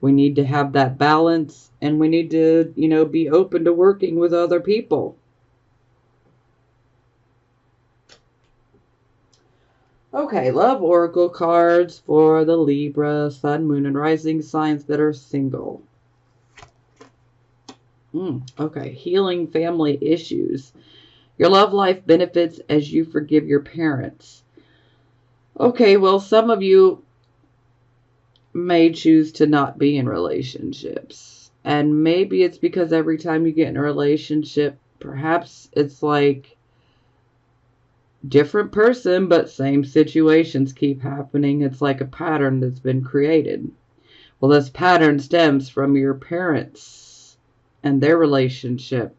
We need to have that balance. And we need to, you know, be open to working with other people. Okay, love oracle cards for the Libra, Sun, Moon, and Rising signs that are single. Okay, healing family issues. Your love life benefits as you forgive your parents. Okay, well, some of you may choose to not be in relationships. And maybe it's because every time you get in a relationship, perhaps it's like different person, but same situations keep happening. It's like a pattern that's been created. Well, this pattern stems from your parents and their relationship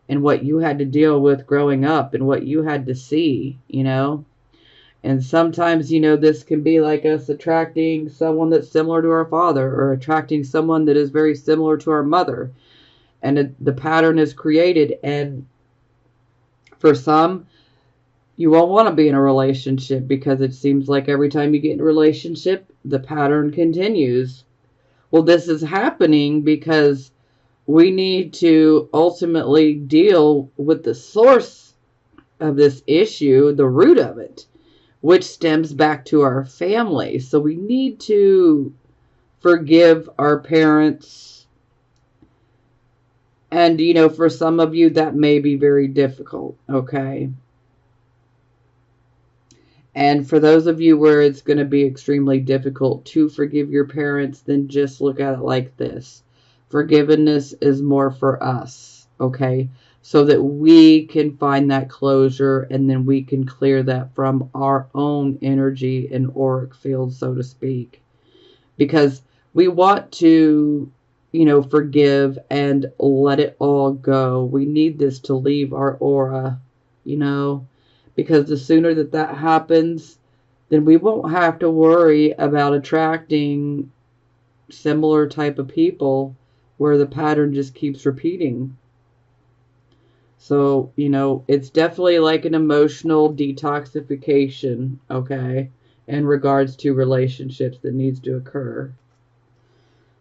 and what you had to deal with growing up and what you had to see, you know. And sometimes, you know, this can be like us attracting someone that's similar to our father or attracting someone that is very similar to our mother. And the pattern is created. And for some, you won't want to be in a relationship because it seems like every time you get in a relationship, the pattern continues. Well, this is happening because we need to ultimately deal with the source of this issue, the root of it, which stems back to our family. So we need to forgive our parents. And, you know, for some of you, that may be very difficult, okay? And for those of you where it's going to be extremely difficult to forgive your parents, then just look at it like this. Forgiveness is more for us, okay? So that we can find that closure and then we can clear that from our own energy and auric field, so to speak. Because we want to, you know, forgive and let it all go. We need this to leave our aura, you know. Because the sooner that that happens, then we won't have to worry about attracting similar type of people where the pattern just keeps repeating. So, you know, it's definitely like an emotional detoxification, okay, in regards to relationships that needs to occur.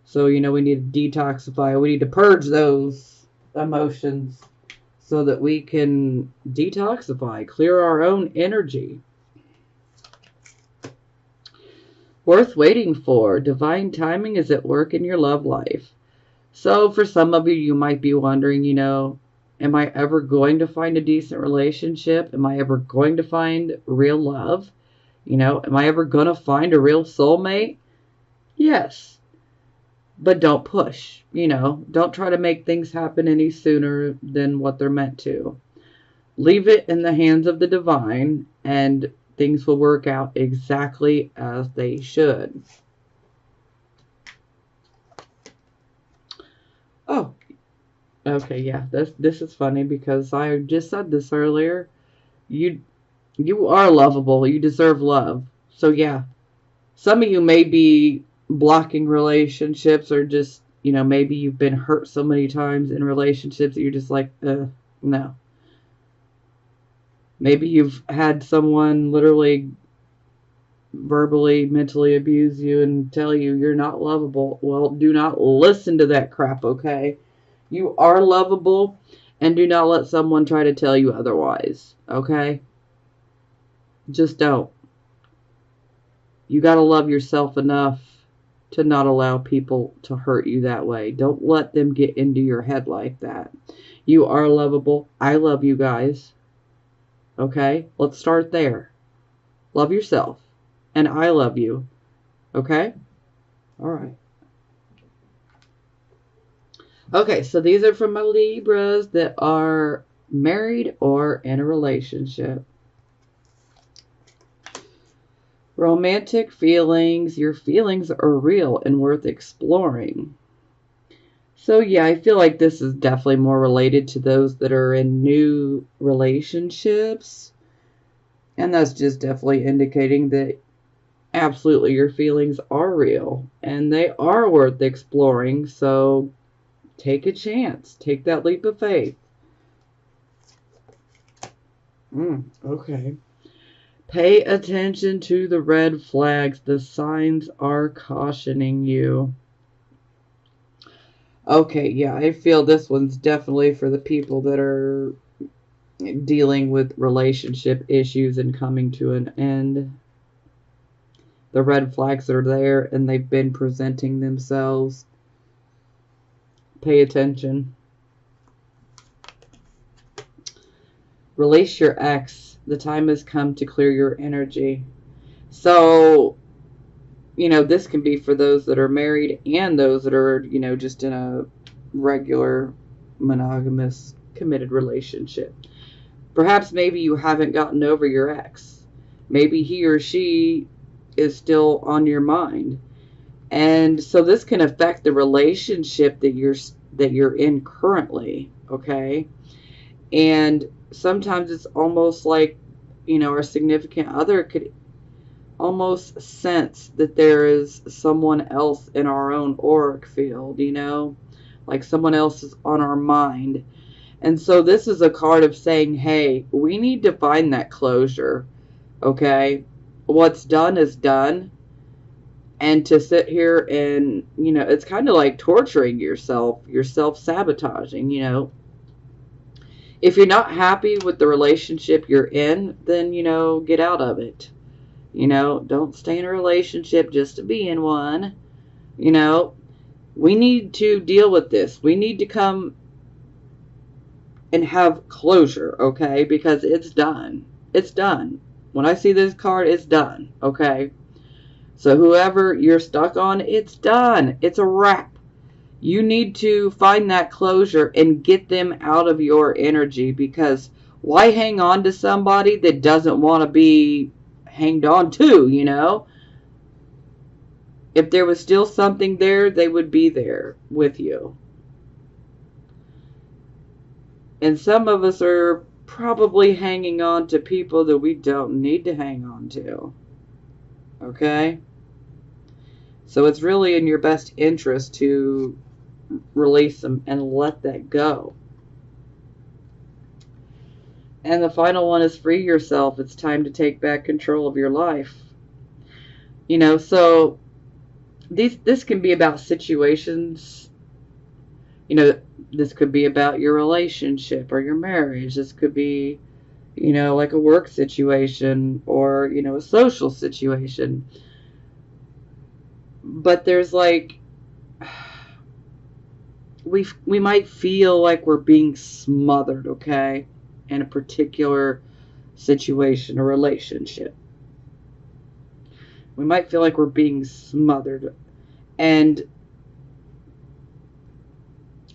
So, you know, we need to detoxify. We need to purge those emotions so that we can detoxify, clear our own energy. Worth waiting for. Divine timing is at work in your love life. So for some of you, you might be wondering, you know, am I ever going to find a decent relationship? Am I ever going to find real love? You know, am I ever going to find a real soulmate? Yes. But don't push, you know. Don't try to make things happen any sooner than what they're meant to. Leave it in the hands of the divine, and things will work out exactly as they should. Oh, okay, yeah. This is funny because I just said this earlier. You are lovable. You deserve love. So yeah, some of you may be blocking relationships or just, you know, maybe you've been hurt so many times in relationships that you're just like, no. Maybe you've had someone literally verbally, mentally abuse you and tell you you're not lovable. Well, do not listen to that crap, okay? You are lovable, and do not let someone try to tell you otherwise, okay? Just don't. You got to love yourself enough to not allow people to hurt you that way. Don't let them get into your head like that. You are lovable. I love you guys. Okay? Let's start there. Love yourself. And I love you. Okay? Alright. Okay, so these are from my Libras that are married or in a relationship. Romantic feelings. Your feelings are real and worth exploring. So yeah, I feel like this is definitely more related to those that are in new relationships. And that's just definitely indicating that absolutely your feelings are real and they are worth exploring. So take a chance. Take that leap of faith. Okay. Pay attention to the red flags. The signs are cautioning you. Okay, yeah, I feel this one's definitely for the people that are dealing with relationship issues and coming to an end. The red flags are there and they've been presenting themselves. Pay attention. Release your ex. The time has come to clear your energy. So, this can be for those that are married and those that are, just in a regular monogamous committed relationship. Perhaps maybe you haven't gotten over your ex. Maybe he or she is still on your mind. And so this can affect the relationship that you're in currently, okay? And sometimes it's almost like, our significant other could almost sense that there is someone else in our own auric field, like someone else is on our mind. And so this is a card of saying, hey, we need to find that closure, okay? What's done is done. And to sit here and, it's kind of like torturing yourself. You're self-sabotaging, If you're not happy with the relationship you're in, then, get out of it. Don't stay in a relationship just to be in one. We need to deal with this. We need to come and have closure, okay? Because it's done. It's done. When I see this card, it's done, okay? So whoever you're stuck on, it's done. It's a wrap. You need to find that closure and get them out of your energy, because why hang on to somebody that doesn't want to be hanged on to, If there was still something there, they would be there with you. And some of us are probably hanging on to people that we don't need to hang on to. Okay? So it's really in your best interest to release them and let that go. And the final one is free yourself. It's time to take back control of your life. So this can be about situations. This could be about your relationship or your marriage. This could be, like a work situation or, a social situation. But there's like, we might feel like we're being smothered, okay, in a particular situation or relationship. We might feel like we're being smothered. And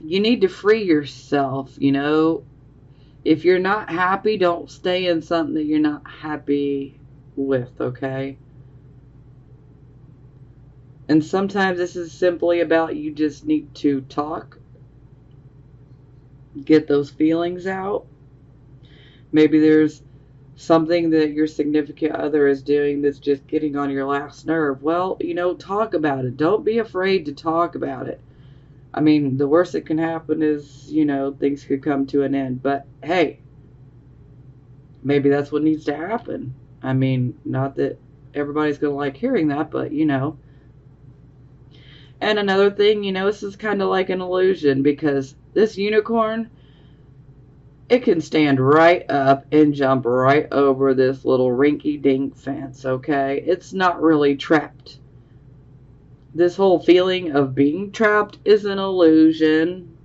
you need to free yourself, If you're not happy, don't stay in something that you're not happy with, okay? And sometimes this is simply about you just need to talk, get those feelings out. Maybe there's something that your significant other is doing that's just getting on your last nerve. Well, talk about it. Don't be afraid to talk about it. I mean, the worst that can happen is, things could come to an end. But, hey, maybe that's what needs to happen. I mean, not that everybody's going to like hearing that, but, And another thing, this is kind of like an illusion, because this unicorn, it can stand right up and jump right over this little rinky-dink fence, okay? It's not really trapped. This whole feeling of being trapped is an illusion.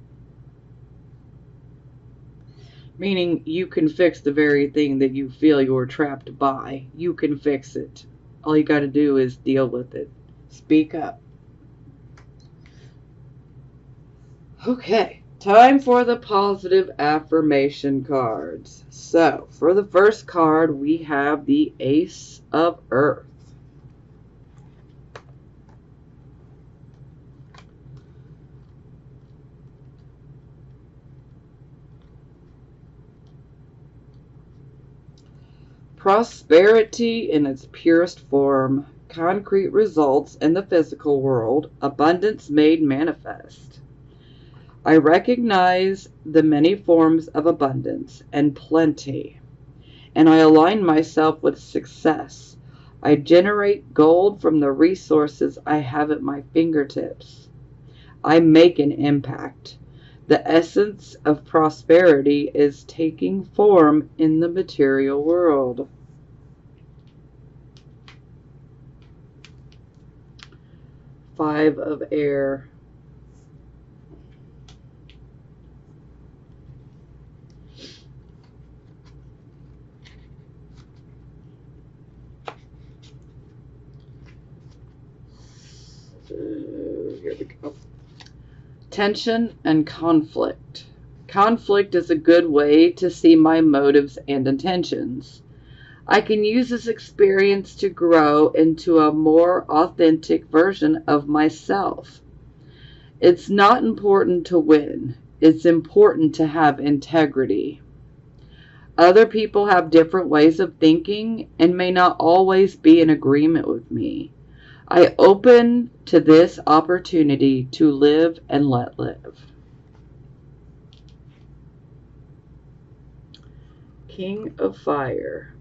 Meaning you can fix the very thing that you feel you're trapped by. You can fix it. All you got to do is deal with it. Speak up. Okay. Time for the positive affirmation cards. So, for the first card, we have the Ace of Earth. Prosperity in its purest form, concrete results in the physical world, abundance made manifest. I recognize the many forms of abundance and plenty, and I align myself with success. I generate gold from the resources I have at my fingertips. I make an impact. The essence of prosperity is taking form in the material world. Five of Air. Here we go. Tension and conflict. Conflict is a good way to see my motives and intentions. I can use this experience to grow into a more authentic version of myself. It's not important to win. It's important to have integrity. Other people have different ways of thinking and may not always be in agreement with me. I open to this opportunity to live and let live. King of Fire.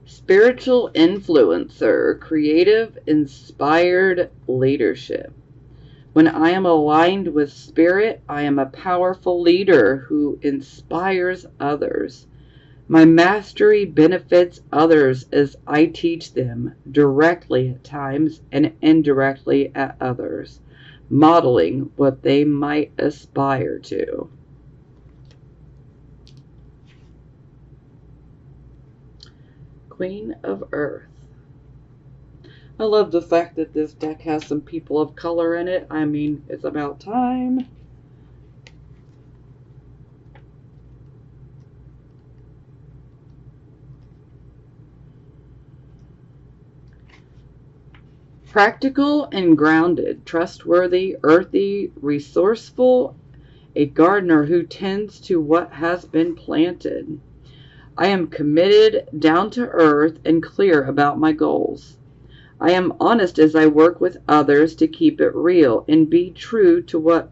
Spiritual influencer, creative, inspired leadership. When I am aligned with spirit, I am a powerful leader who inspires others. My mastery benefits others as I teach them directly at times and indirectly at others, modeling what they might aspire to. Queen of Earth. I love the fact that this deck has some people of color in it. I mean, it's about time. Practical and grounded, trustworthy, earthy, resourceful, a gardener who tends to what has been planted. I am committed, down to earth, and clear about my goals. I am honest as I work with others to keep it real and be true to what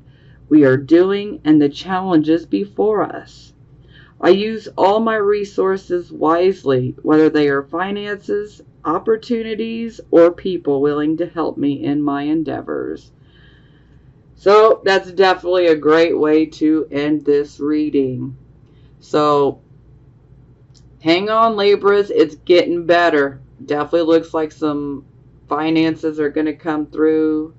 we are doing and the challenges before us. I use all my resources wisely, whether they are finances, opportunities, or people willing to help me in my endeavors. So that's definitely a great way to end this reading. So hang on, Libras, it's getting better. Definitely looks like some finances are going to come through.